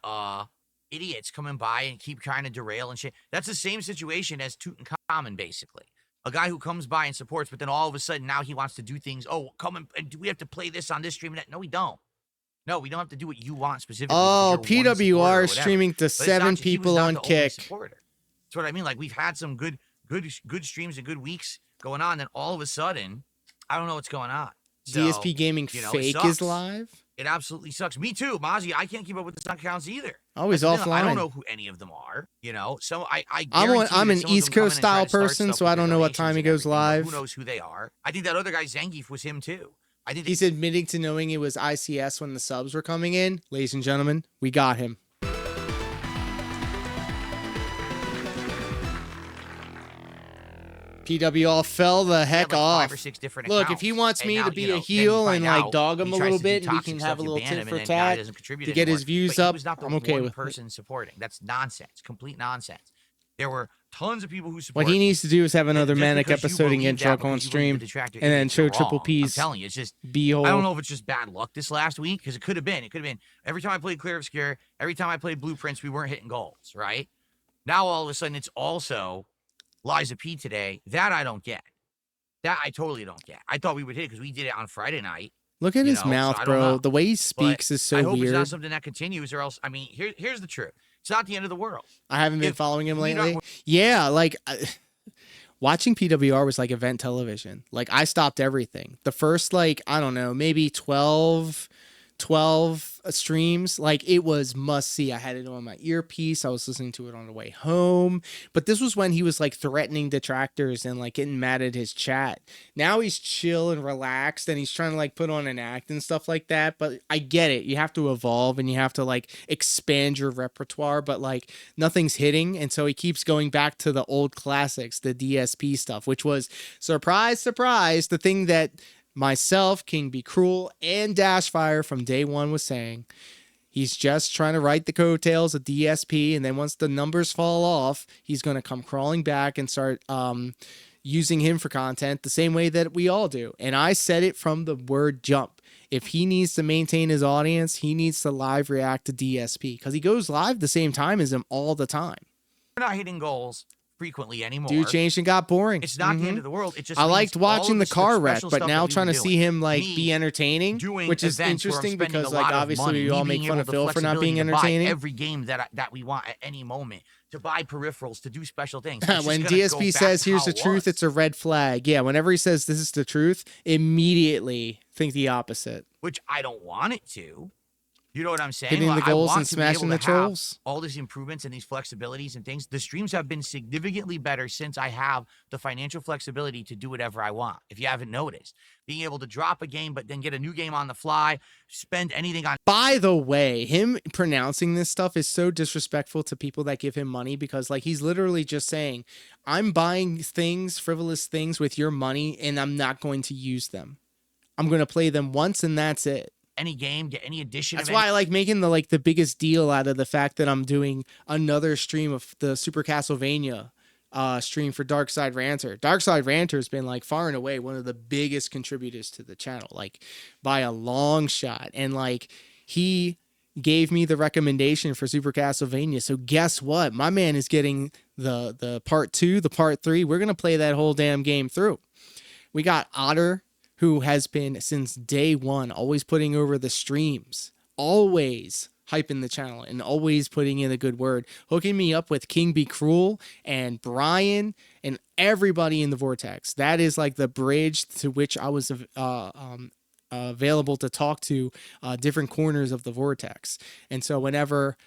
idiots coming by and keep trying to derail and shit. That's the same situation as Tutankhamun, basically. A guy who comes by and supports, but then all of a sudden now he wants to do things. Oh, come and do we have to play this on this stream? No, we don't. No, we don't have to do what you want specifically. Oh, PWR streaming to 7 people on Kick. That's what I mean. Like, we've had some good streams and good weeks going on, and all of a sudden, I don't know what's going on. So, DSP Gaming Fake is live? It absolutely sucks. Me too, Mozzie. I can't keep up with the accounts either. Always That's the thing. I offline. don't know who any of them are. You know, so I'm guarantee an that some of East them come in Coast and try style to start person, stuff so with I their don't know what donations time he and goes everything, but live. Who knows who they are? I think that other guy Zangief was him too. I think He's admitting to knowing it was ICS when the subs were coming in. Ladies and gentlemen, we got him. PWL fell the heck like off. 5 or 6 different Look, accounts. if he wants And me now, to be you know, a then heel you and find like out dog him he a tries little to do bit, and we toxic can stuff, have a you little ban tit him, for and then now he tat doesn't contribute to get his anymore. views But he up, was not the I'm okay one with it. person supporting. That's nonsense. Complete nonsense. There were tons of people who What support he him. needs to do is have another Just manic because you episode and believe get that, drunk on because you believe stream, the detractor and then idiots show are Triple wrong. P's I'm telling you, it's just B-hole. I don't know if it's just bad luck this last week, because it could have been. It could have been every time I played Clear Obscure, every time I played Blueprints, we weren't hitting goals, right? Now all of a sudden it's also Liza P today. That I don't get. That I totally don't get. I thought we would hit it because we did it on Friday night. Look at you his know, mouth, so I don't bro. know. The way he speaks But is so I hope it's weird. not something that continues, or else, I mean, here's the truth. It's not the end of the world. I haven't been If following him we don't- lately. Yeah, like watching PWR was like event television. Like I stopped everything. The first like, I don't know, maybe 12 streams, like it was must see. I had it on my earpiece. I was listening to it on the way home. But this was when he was like threatening detractors and like getting mad at his chat. Now he's chill and relaxed and he's trying to like put on an act and stuff like that. But I get it. You have to evolve and you have to like expand your repertoire, but like nothing's hitting. And so he keeps going back to the old classics, the DSP stuff, which was surprise, surprise, the thing that myself, King Be Cruel, and Dashfire from day one was saying. He's just trying to write the coattails of DSP, and then once the numbers fall off, he's going to come crawling back and start using him for content the same way that we all do. And I said it from the word jump. If he needs to maintain his audience, he needs to live react to DSP because he goes live the same time as him all the time. We're not hitting goals frequently anymore. Dude changed and got boring. It's not the end of the world. It just I means liked all watching of the car wreck, special but stuff now that we trying were to see doing. him like Me be entertaining, doing which is events where I'm interesting spending because a like lot of obviously money, we all me make being fun able of the Phil for not being flexibility to buy entertaining. every game that we want at any moment, to buy peripherals, to do special things. It's When just gonna go DSP back says to here's how the it truth, was. it's a red flag. Yeah, whenever he says this is the truth, immediately think the opposite. Which I don't want it to. You know what I'm saying? Hitting the Like, goals I want and to be able smashing to the have trolls. all these improvements and these flexibilities and things. The streams have been significantly better since I have the financial flexibility to do whatever I want. If you haven't noticed, being able to drop a game, but then get a new game on the fly, spend anything on. By the way, him pronouncing this stuff is so disrespectful to people that give him money because like he's literally just saying, I'm buying things, frivolous things with your money, and I'm not going to use them. I'm going to play them once and that's it. Any game, get any edition. That's of why I like making the biggest deal out of the fact that I'm doing another stream of the Super Castlevania stream for Darkside Ranter. Darkside Ranter has been like far and away one of the biggest contributors to the channel, like by a long shot. And like he gave me the recommendation for Super Castlevania. So guess what? My man is getting the part 2, the part 3. We're gonna play that whole damn game through. We got Otter, who has been since day one, always putting over the streams, always hyping the channel and always putting in a good word, hooking me up with King Be Cruel and Brian and everybody in the Vortex. That is like the bridge to which I was available to talk to different corners of the Vortex. And so whenever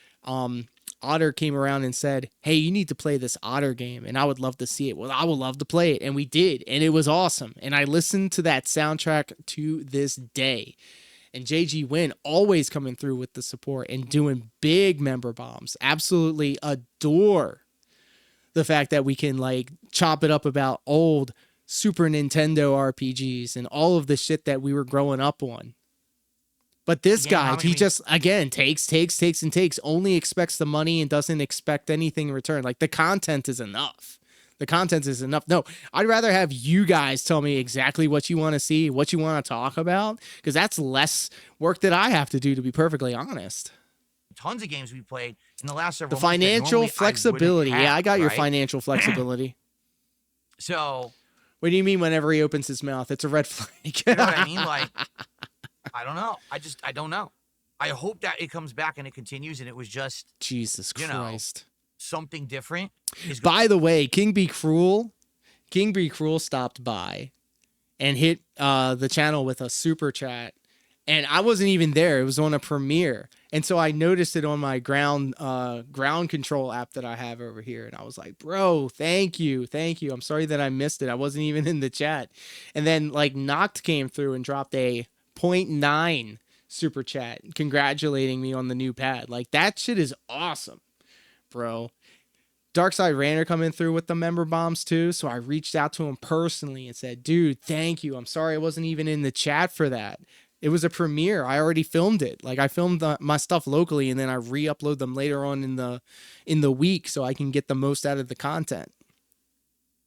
Otter came around and said, hey, you need to play this Otter game and I would love to see it. Well, I would love to play it. And we did. And it was awesome. And I listened to that soundtrack to this day. And JG Wynn always coming through with the support and doing big member bombs. Absolutely adore the fact that we can like chop it up about old Super Nintendo RPGs and all of the shit that we were growing up on. But this guy, he just, again, takes, and takes, only expects the money and doesn't expect anything in return. Like, the content is enough. The content is enough. No, I'd rather have you guys tell me exactly what you want to see, what you want to talk about, because that's less work that I have to do, to be perfectly honest. Tons of games we played in the last several The months. financial flexibility. Yeah, I got your right? financial flexibility. So. What do you mean whenever he opens his mouth? It's a red flag. You know what I mean? Like, I don't know. I don't know. I hope that it comes back and it continues and it was just Jesus Christ. Something different. By the way, King Be Cruel stopped by and hit the channel with a super chat and I wasn't even there. It was on a premiere. And so I noticed it on my ground control app that I have over here. And I was like, bro, thank you. Thank you. I'm sorry that I missed it. I wasn't even in the chat. And then like Noct came through and dropped a 0.9 super chat congratulating me on the new pad. Like that shit is awesome, bro. Darkside Rander coming through with the member bombs too. So I reached out to him personally and said, dude, thank you. I'm sorry I wasn't even in the chat for that. It was a premiere. I already filmed it. Like I filmed my stuff locally and then I re-upload them later on in the week so I can get the most out of the content.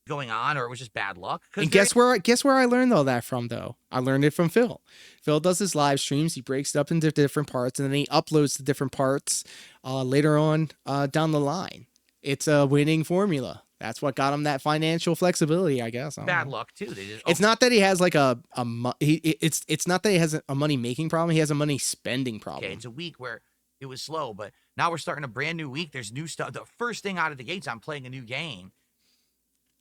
Going on, or it was just bad luck. And guess where I learned all that from though? I learned it from Phil. Phil does his live streams. He breaks it up into different parts and then he uploads the different parts later on down the line. It's a winning formula. That's what got him that financial flexibility, I guess. Bad luck too. They just, it's not that he has like it's not that he has a money making problem. He has a money spending problem. Okay, it's a week where it was slow, but now we're starting a brand new week. There's new stuff. The first thing out of the gates, I'm playing a new game,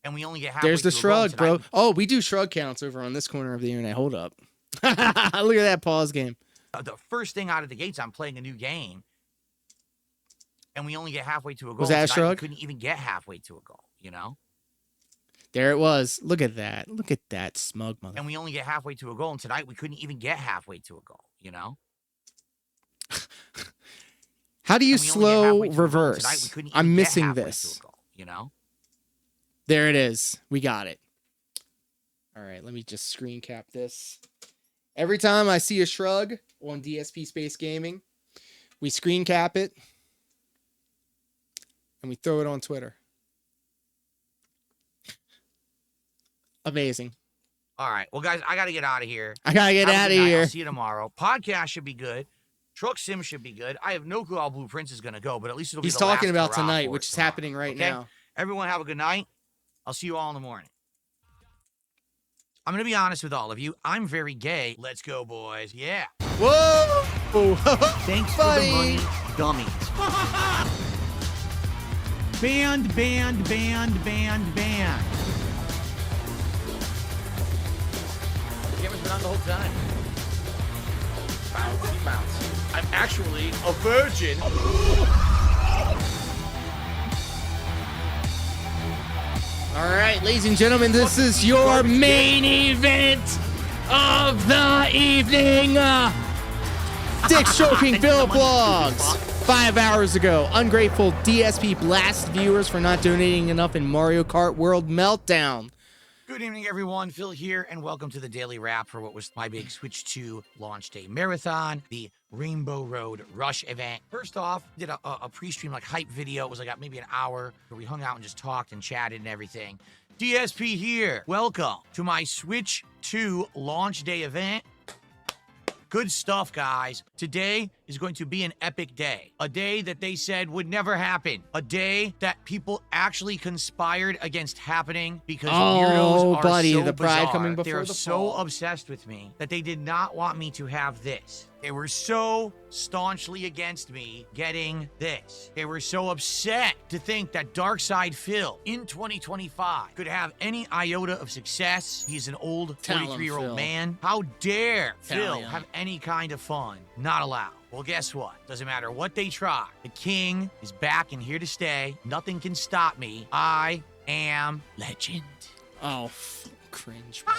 and we only get halfway. There's the shrug, bro. Oh, we do shrug counts over on this corner of the internet. Hold up. Look at that pause game. The first thing out of the gates, I'm playing a new game, and we only get halfway to a goal. Was that a shrug? We couldn't even get halfway to a goal. You know? There it was. Look at that. Look at that smug mother. And we only get halfway to a goal, and tonight we couldn't even get halfway to a goal, you know? How do you slow reverse? I'm missing this. Goal, you know? There it is. We got it. All right, let me just screen cap this. Every time I see a shrug on DSP Space Gaming, we screen cap it and we throw it on Twitter. Amazing. All right. Well, guys, I got to get out of here. I got to get out of here. I'll see you tomorrow. Podcast should be good. Truck Sim should be good. I have no clue how Blue Prince is going to go, but at least it'll be He's talking about tonight, which is happening right now. Everyone have a good night. I'll see you all in the morning. I'm going to be honest with all of you. I'm very gay. Let's go, boys. Yeah. Whoa. Thanks for the money, dummies. Band. The camera's been on the whole time. Bounce. I'm actually a virgin. All right, ladies and gentlemen, this is your main event of the evening. Dick Stroking Phil Vlogs. 5 hours ago, ungrateful DSP Blast viewers for not donating enough in Mario Kart World Meltdown. Good evening, everyone. Phil here, and welcome to the Daily Wrap for what was my big Switch 2 launch day marathon, the Rainbow Road Rush event. First off, did a pre-stream like hype video. It was like maybe an hour where we hung out and just talked and chatted and everything. DSP here. Welcome to my Switch 2 launch day event. Good stuff, guys. Today is going to be an epic day. A day that they said would never happen. A day that people actually conspired against happening because weirdos are buddy, so the bride bizarre. coming before They're the so fall. obsessed with me that they did not want me to have this. They were so staunchly against me getting this. They were so upset to think that Darkside Phil in 2025 could have any iota of success. He's an old 43-year-old man. How dare Phil have any kind of fun? Not allowed. Well, guess what? Doesn't matter what they try. The king is back and here to stay. Nothing can stop me. I am legend. Oh, cringe, bro.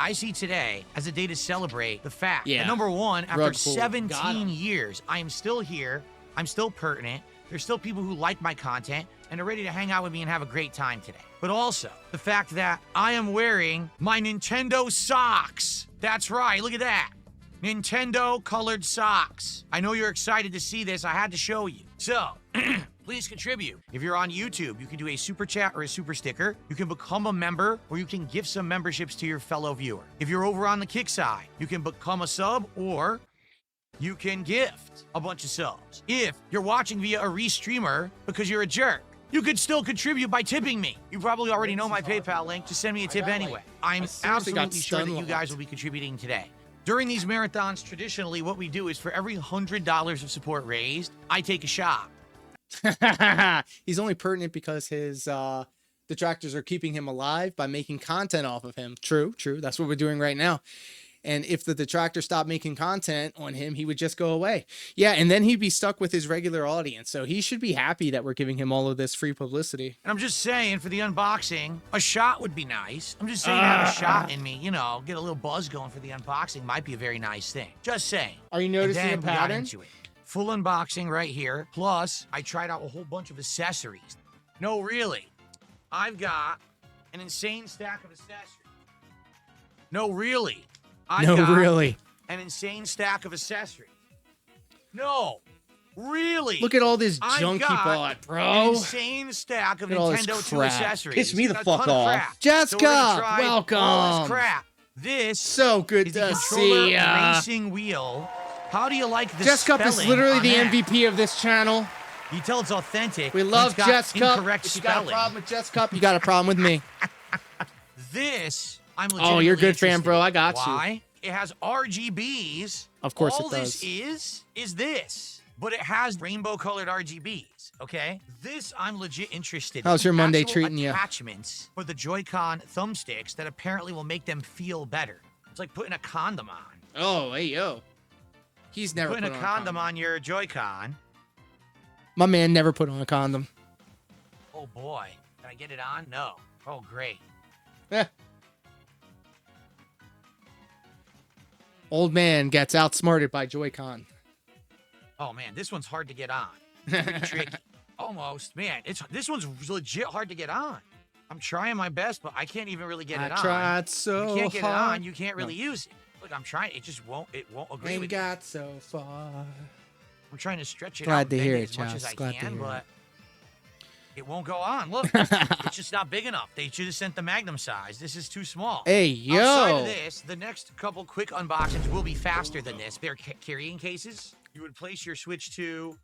I see today as a day to celebrate the fact Yeah. that, number one, after Rug pull. 17 years, I am still here. I'm still pertinent. There's still people who like my content and are ready to hang out with me and have a great time today. But also, the fact that I am wearing my Nintendo socks. That's right, look at that. Nintendo colored socks. I know you're excited to see this. I had to show you. So, please contribute. If you're on YouTube, you can do a super chat or a super sticker. You can become a member, or you can gift some memberships to your fellow viewer. If you're over on the Kick side, you can become a sub, or you can gift a bunch of subs. If you're watching via a restreamer because you're a jerk, you could still contribute by tipping me. You probably already know my PayPal link. Just send me a tip anyway. I'm absolutely sure that you guys will be contributing today. During these marathons, traditionally, what we do is for every $100 of support raised, I take a shot. He's only pertinent because his detractors are keeping him alive by making content off of him. True. That's what we're doing right now. And if the detractor stopped making content on him, he would just go away. Yeah, and then he'd be stuck with his regular audience. So he should be happy that we're giving him all of this free publicity. And I'm just saying, for the unboxing, a shot would be nice. I'm just saying, have a shot in me, you know, get a little buzz going for the unboxing might be a very nice thing. Just saying. Are you noticing a and then we got pattern? into it. Full unboxing right here. Plus, I tried out a whole bunch of accessories. No, really. I've got an insane stack of accessories. No, really. I've got an insane stack of accessories. No, really. Look at all this junk he bought, bro. An insane stack of Nintendo 2 accessories. Piss me the A fuck ton of off. crap. Jessica, So we're gonna try welcome. all this crap. This so good is the to controller see ya. racing wheel. How do you like the Jess Cup is spelling literally on the that? MVP of this channel. You tell it's authentic. We but love it's got Jess Cup. incorrect If you got a spelling. problem with Jess Cup, you got a problem with me. This, I'm Oh, legitimately you're a good fan, interested bro. in. I got you. Why? It has RGBs. Of course All it does. this is this. But it has rainbow-colored RGBs, okay? This I'm legit interested in. How's your Monday Actual treating you? attachments for the Joy-Con thumbsticks that apparently will make them feel better. It's like putting a condom on. Oh, hey, yo. He's never Putting put a on condom on your Joy-Con. My man never put on a condom. Oh, boy. Can I get it on? No. Oh, great. Eh. Old man gets outsmarted by Joy-Con. Oh, man, this one's hard to get on. It's pretty tricky. Almost. Man, this one's legit hard to get on. I'm trying my best, but I can't even really get it on. I tried so If you can't get hard. it on, you can't really use it. Look, I'm trying. It just won't. It won't agree Ain't with got so far. I'm trying to stretch it Glad out to and hear bend it, as much as Josh. I Glad to can, hear but it won't go on. Look, it's just not big enough. They should have sent the Magnum size. This is too small. Hey, Outside yo. of this, the next couple quick unboxings will be faster than this. They're carrying cases. You would place your Switch 2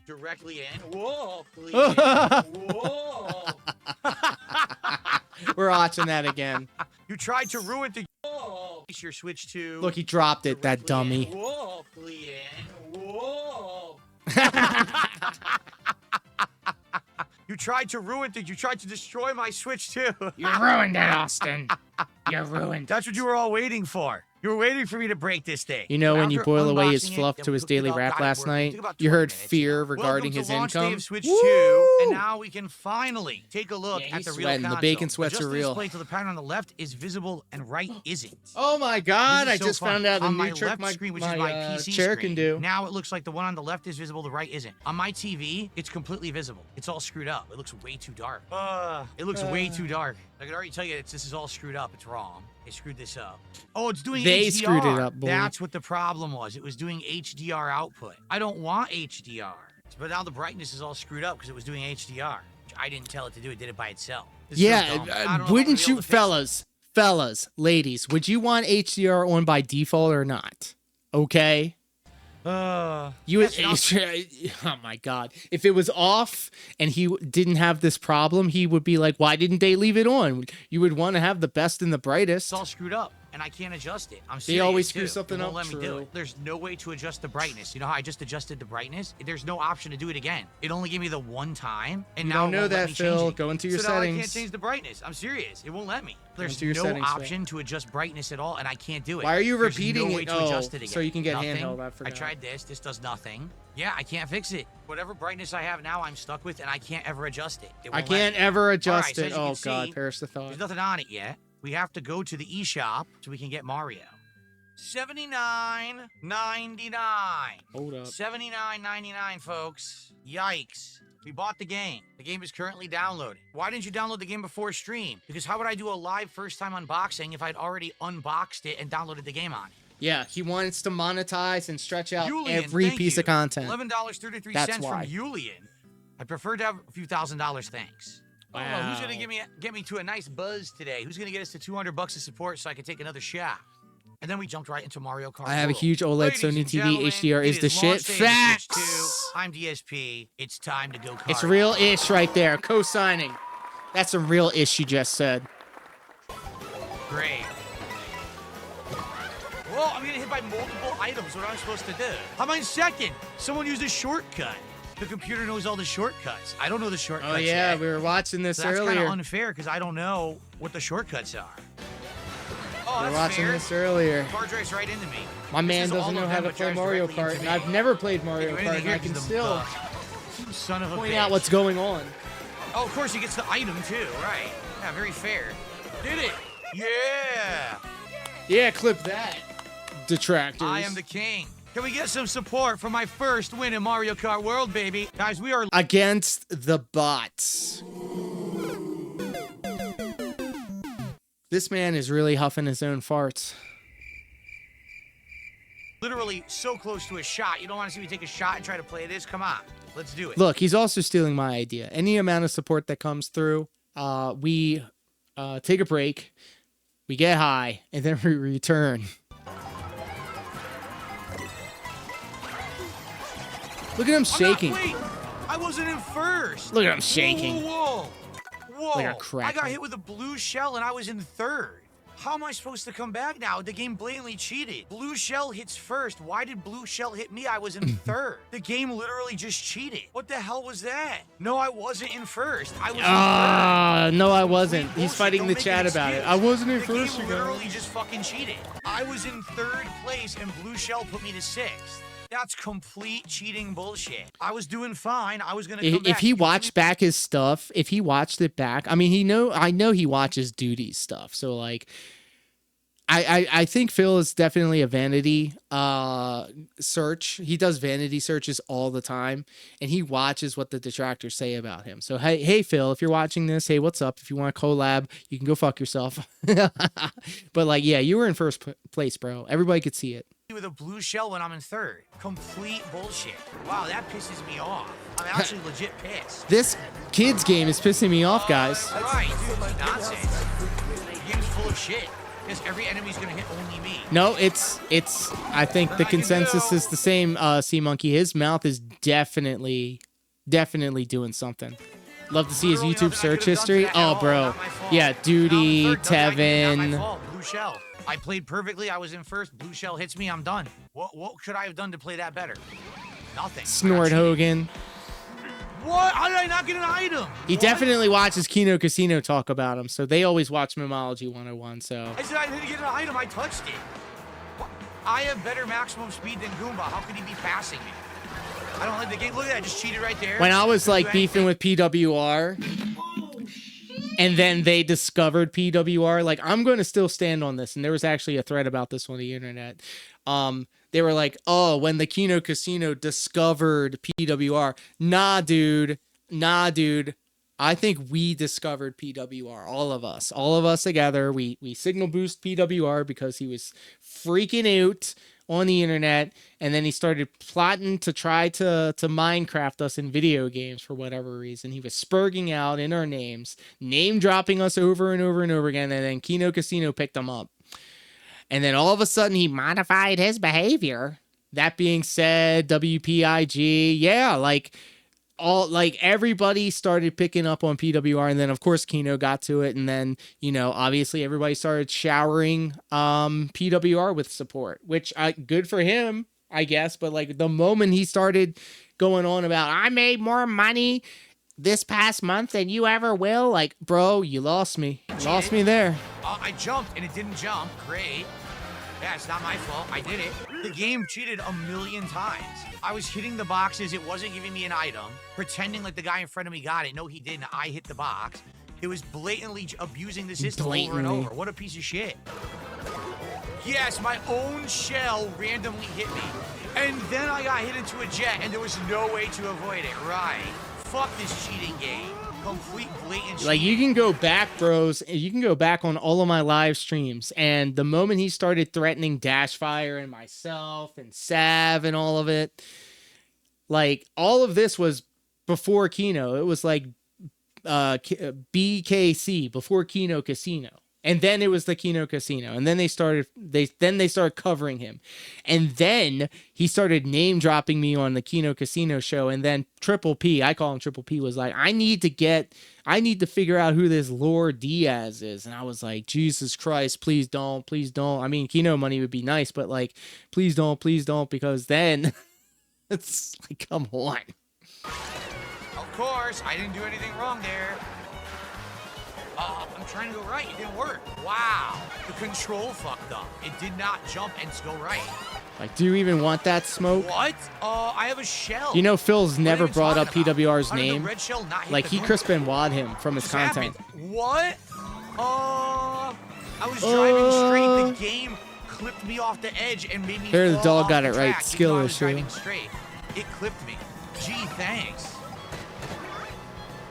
directly in. Whoa, please. Whoa. We're watching that again. You tried to ruin the. Whoa. Place your Switch 2. Look, he dropped it, that dummy. Whoa, please. Whoa. You tried to ruin things. You tried to destroy my Switch 2. You ruined it, Austin. You ruined. That's what you were all waiting for. You were waiting for me to break this thing. You know, But when you after boil away his unboxing it, fluff then to we his hooked it daily up, rap got it last working. It night, took about you 20 heard minutes, fear Welcome regarding to his launch day income. of Switch Woo! 2, and now we can finally take a look Yeah, at he's the real sweating. The console. bacon sweats Adjust are the real. display till the pattern on the left is visible and right isn't. Oh my God! This I is so just fun. found out the on new my trick left my, screen, which my, is my PC chair screen, can do. Now it looks like the one on the left is visible, the right isn't. On my TV, it's completely visible. It's all screwed up. It looks way too dark. It looks way too dark. I can already tell you this is all screwed up. It's wrong. They screwed this up. Oh, it's doing They HDR. screwed it up, boy. That's what the problem was. It was doing HDR output. I don't want HDR. But now the brightness is all screwed up because it was doing HDR. I didn't tell it to do it. It did it by itself. This is so Yeah, dumb. I don't know if I'm gonna wouldn't be able you, to fix it. fellas, ladies, would you want HDR on by default or not? Okay. You would, oh my God. If it was off and he didn't have this problem, he would be like, why didn't they leave it on? You would want to have the best and the brightest. It's all screwed up, and I can't adjust it. I'm They serious, always screw too. something It won't up, let me do true. it. There's no way to adjust the brightness. You know how I just adjusted the brightness? There's no option to do it again. It only gave me the one time, and You now don't it know won't let that, me Phil. change it. Go into your so now I settings. can't change the brightness. I'm serious. It won't let me. There's into your no settings, Phil. option to adjust brightness at all, and I can't do it. Why are you There's repeating no way it? to adjust Oh, it again. so you can get Nothing. handheld. I forgot. tried this. This does nothing. Yeah, I can't fix it. Whatever brightness I have now, I'm stuck with, and I can't ever adjust it. It I won't let can't me. ever All adjust right, so it. as you Oh can God, see, perish the thought. There's nothing on it yet. We have to go to the eShop so we can get Mario. $79.99. Hold up. $79.99, folks. Yikes. We bought the game. The game is currently downloaded. Why didn't you download the game before stream? Because how would I do a live first-time unboxing if I'd already unboxed it and downloaded the game on it? Yeah, he wants to monetize and stretch out Julian, every thank piece you. of content. $11.33 That's from why. Julian. I prefer to have a few $1,000s, thanks. I don't know, who's Wow. gonna get me to a nice buzz today? Who's gonna get us to $200 of support so I can take another shot? And then we jumped right into Mario Kart. I have a World. huge OLED Ladies Sony and TV. gentlemen, HDR is it the shit. launch day of the Switch 2. Facts. I'm DSP. It's time to go kart. It's real ish right there. Co-signing. That's some real ish you just said. Great. Whoa, I'm getting hit by multiple items. What am I supposed to do? I'm in second. Someone used a shortcut. The computer knows all the shortcuts. I don't know the shortcuts. Oh yeah, yet. we were watching this So that's kind earlier. of unfair because I don't know what the shortcuts are. Oh, We were that's watching fair. this earlier. Car drives right into me. My This man is all doesn't of know how them, to but play drives Mario directly Kart, into and me. I've never played Can't Mario do Kart, anything and I here can 'cause the still bug. You son of a point bitch. out what's going on. Oh, of course he gets the item too, right? Yeah, very fair. Did it? Yeah. Yeah, clip that. Detractors. I am the king. Can we get some support for my first win in Mario Kart World, baby? Guys, we are Against the bots. This man is really huffing his own farts. literally so close to a shot. You don't want to see me take a shot and try to play this? Come on. Let's do it. Look, he's also stealing my idea. Any amount of support that comes through, we take a break, we get high, and then we return. Look at him shaking. Wait, I wasn't in first. Look at him shaking. Whoa. Like a I crack. got hit with a blue shell and I was in third. How am I supposed to come back now? The game blatantly cheated. Blue shell hits first. Why did blue shell hit me? I was in third. The game literally just cheated. What the hell was that? No, I wasn't in first. I was in third. No, I wasn't. He's Bullshit. fighting Don't the make chat an about it. excuse. I wasn't in The first, game you literally guys. just fucking cheated. I was in third place and blue shell put me to sixth. That's complete cheating bullshit. I was doing fine. I was gonna come back. If he watched back his stuff, if he watched it back, I mean, I know he watches Duty's stuff. So like, I think Phil is definitely a vanity search. He does vanity searches all the time, and he watches what the detractors say about him. So hey Phil, if you're watching this, hey, what's up? If you want to collab, you can go fuck yourself. But like, yeah, you were in first place, bro. Everybody could see it. With a blue shell when I'm in third. Complete bullshit. Wow, that pisses me off. I'm actually legit pissed. This kids game is pissing me off, guys. Right, dude, nonsense. The game's full of shit. Because every enemy's gonna hit only me. No, it's. I think the consensus is the same. Sea Monkey, his mouth is definitely doing something. Love to see his YouTube search history. Oh, bro, yeah, Duty, Tevin. Blue shell. I played perfectly. I was in first. Blue shell hits me. I'm done. What could I have done to play that better? Nothing. Snort Hogan. What? How did I not get an item? He definitely watches Kino Casino talk about him, so they always watch Memology 101. So I said I didn't get an item. I touched it. What? I have better maximum speed than Goomba. How could he be passing me? I don't like the game. Look at that. I just cheated right there. when I was like beefing with PWR, and then they discovered PWR, like, I'm going to still stand on this. And there was actually a thread about this on the internet. They were like, oh, when the Kino Casino discovered PWR. Nah, dude. I think we discovered PWR. All of us together. We signal boost PWR because he was freaking out on the internet, and then he started plotting to try to Minecraft us in video games for whatever reason. He was spurging out in our names, name dropping us over and over and over again, and then Kino Casino picked him up. And then all of a sudden he modified his behavior. That being said, WPIG, yeah, everybody started picking up on PWR, and then of course Kino got to it, and then, you know, obviously everybody started showering PWR with support, which good for him, I guess. But like, the moment he started going on about, I made more money this past month than you ever will, like, bro, you lost me. Lost me there. I jumped and it didn't jump. Great. Yeah, it's not my fault. I did it. The game cheated a million times. I was hitting the boxes. It wasn't giving me an item. Pretending like the guy in front of me got it. No, he didn't. I hit the box. It was blatantly abusing the system over and over. What a piece of shit. Yes, my own shell randomly hit me. And then I got hit into a jet and there was no way to avoid it. Right. Fuck this cheating game. Complete blatant cheating. Like, you can go back, bros. You can go back on all of my live streams, and the moment he started threatening Dashfire and myself and Sav and all of it, like, all of this was before Kino. It was like BKC, before Kino Casino. And then it was the Kino Casino. And then they started covering him. And then he started name dropping me on the Kino Casino show. And then Triple P, I call him Triple P, was like, I need to figure out who this Lord Diaz is. And I was like, Jesus Christ, please don't. I mean, Kino money would be nice, but like, please don't, because then it's like, come on. Of course, I didn't do anything wrong there. I'm trying to go right. It didn't work. Wow. The control fucked up. It did not jump and go right. Like, do you even want that smoke? What? I have a shell. You know, Phil's What are never you brought up talking about? PWR's How did the name. red shell not hit Like, the he normal? Chris Benoit him from his Just content. happened. What? I was driving straight. The game clipped me off the edge and made me There, the fall dog off got the it right. track, Skill even though I was issue. driving straight. It clipped me. Gee, thanks.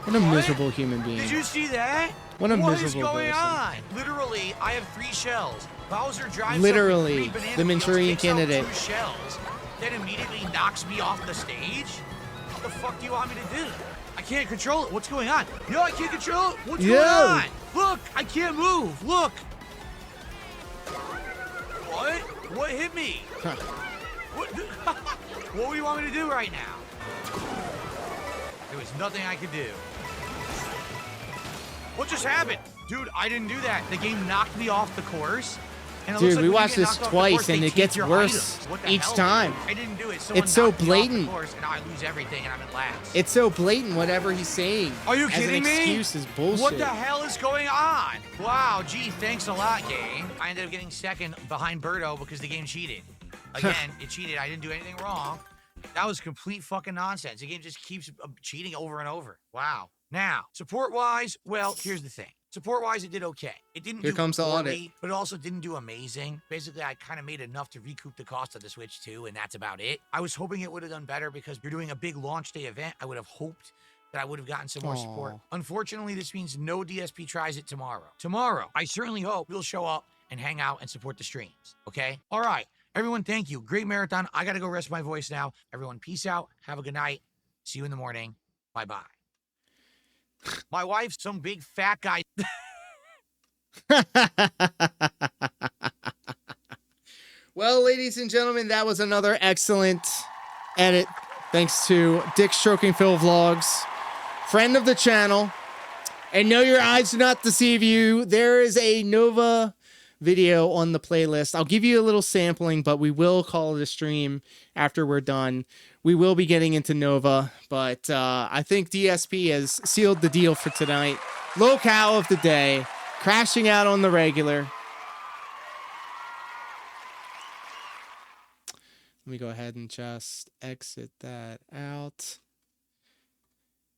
What a miserable human being. Did you see that? What a What is miserable going person. on? Literally, I have 3 shells. Bowser drives Literally, up with 3 banana the peels, Manchurian kicks out Candidate. 2 shells, then immediately knocks me off the stage? What the fuck do you want me to do? I can't control it. What's going on? Yo, I can't control it. What's going on? Look, I can't move. Look. What? What hit me? What? What do you want me to do right now? There was nothing I could do. What just happened? Dude, I didn't do that. The game knocked me off the course. And it looks Dude, like we when you watched get this knocked off the twice, course, and they it take gets your worse items. What the each hell, time. dude? I didn't do it. Someone It's so knocked me off the blatant. course, and now I lose everything, and I'm in last. It's so blatant, whatever he's saying. Are you as kidding an me? excuse is bullshit. What the hell is going on? Wow, gee, thanks a lot, game. I ended up getting second behind Birdo because the game cheated. Again, it cheated. I didn't do anything wrong. That was complete fucking nonsense. The game just keeps cheating over and over. Wow. Now, support-wise, well, here's the thing. Support-wise, it did okay. It didn't Here do comes the poorly, audit. but it also didn't do amazing. Basically, I kind of made enough to recoup the cost of the Switch 2, and that's about it. I was hoping it would have done better because you're doing a big launch day event. I would have hoped that I would have gotten some more support. Aw. Unfortunately, this means no DSP tries it tomorrow. Tomorrow, I certainly hope you'll show up and hang out and support the streams, okay? All right, everyone, thank you. Great marathon. I got to go rest my voice now. Everyone, peace out. Have a good night. See you in the morning. Bye-bye. My wife's some big fat guy. Well, ladies and gentlemen, that was another excellent edit. Thanks to Dick Stroking Phil Vlogs, friend of the channel. And no, your eyes do not deceive you. There is a Nova video on the playlist. I'll give you a little sampling, but we will call it a stream after we're done. We will be getting into Nova, but I think DSP has sealed the deal for tonight. Low cow of the day, crashing out on the regular. Let me go ahead and just exit that out.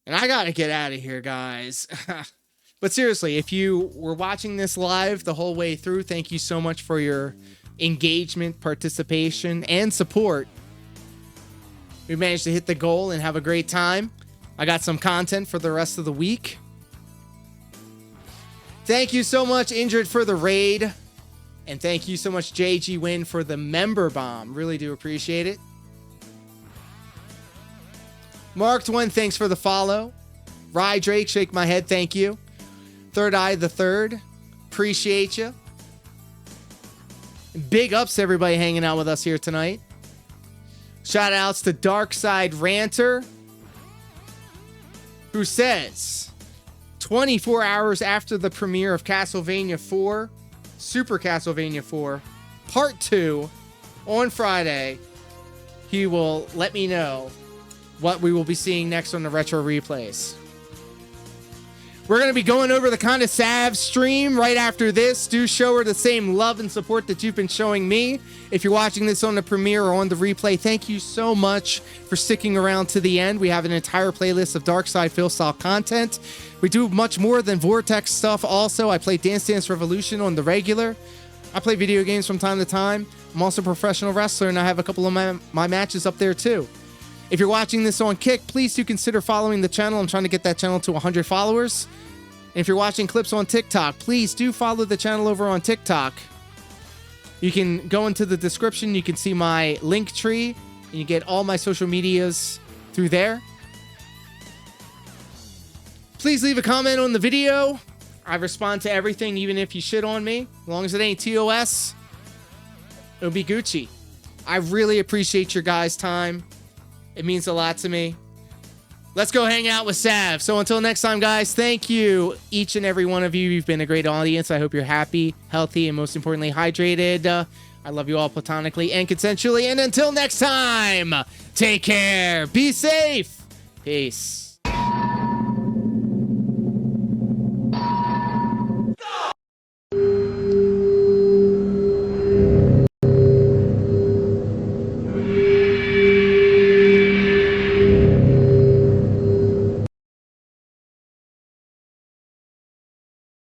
And I gotta get out of here, guys. But seriously, if you were watching this live the whole way through, thank you so much for your engagement, participation, and support. We managed to hit the goal and have a great time. I got some content for the rest of the week. Thank you so much, Injured, for the raid. And thank you so much, JG Win, for the member bomb. Really do appreciate it. Marked One, thanks for the follow. Rye Drake, shake my head, thank you. Third Eye the Third, appreciate you. Big ups to everybody hanging out with us here tonight. Shout outs to Darkside Ranter, who says 24 hours after the premiere of Castlevania 4, Super Castlevania 4, Part 2, on Friday, he will let me know what we will be seeing next on the Retro Replays. We're going to be going over the Kinda Sav stream right after this. Do show her the same love and support that you've been showing me. If you're watching this on the premiere or on the replay, thank you so much for sticking around to the end. We have an entire playlist of Darkside Phil style content. We do much more than Vortex stuff also. I play Dance Dance Revolution on the regular. I play video games from time to time. I'm also a professional wrestler, and I have a couple of my matches up there too. If you're watching this on Kick, please do consider following the channel. I'm trying to get that channel to 100 followers. And if you're watching clips on TikTok, please do follow the channel over on TikTok. You can go into the description. You can see my link tree, and you get all my social medias through there. Please leave a comment on the video. I respond to everything, even if you shit on me. As long as it ain't TOS, it'll be Gucci. I really appreciate your guys' time. It means a lot to me. Let's go hang out with Sav. So until next time, guys, thank you, each and every one of you. You've been a great audience. I hope you're happy, healthy, and most importantly, hydrated. I love you all platonically and consensually. And until next time, take care. Be safe. Peace.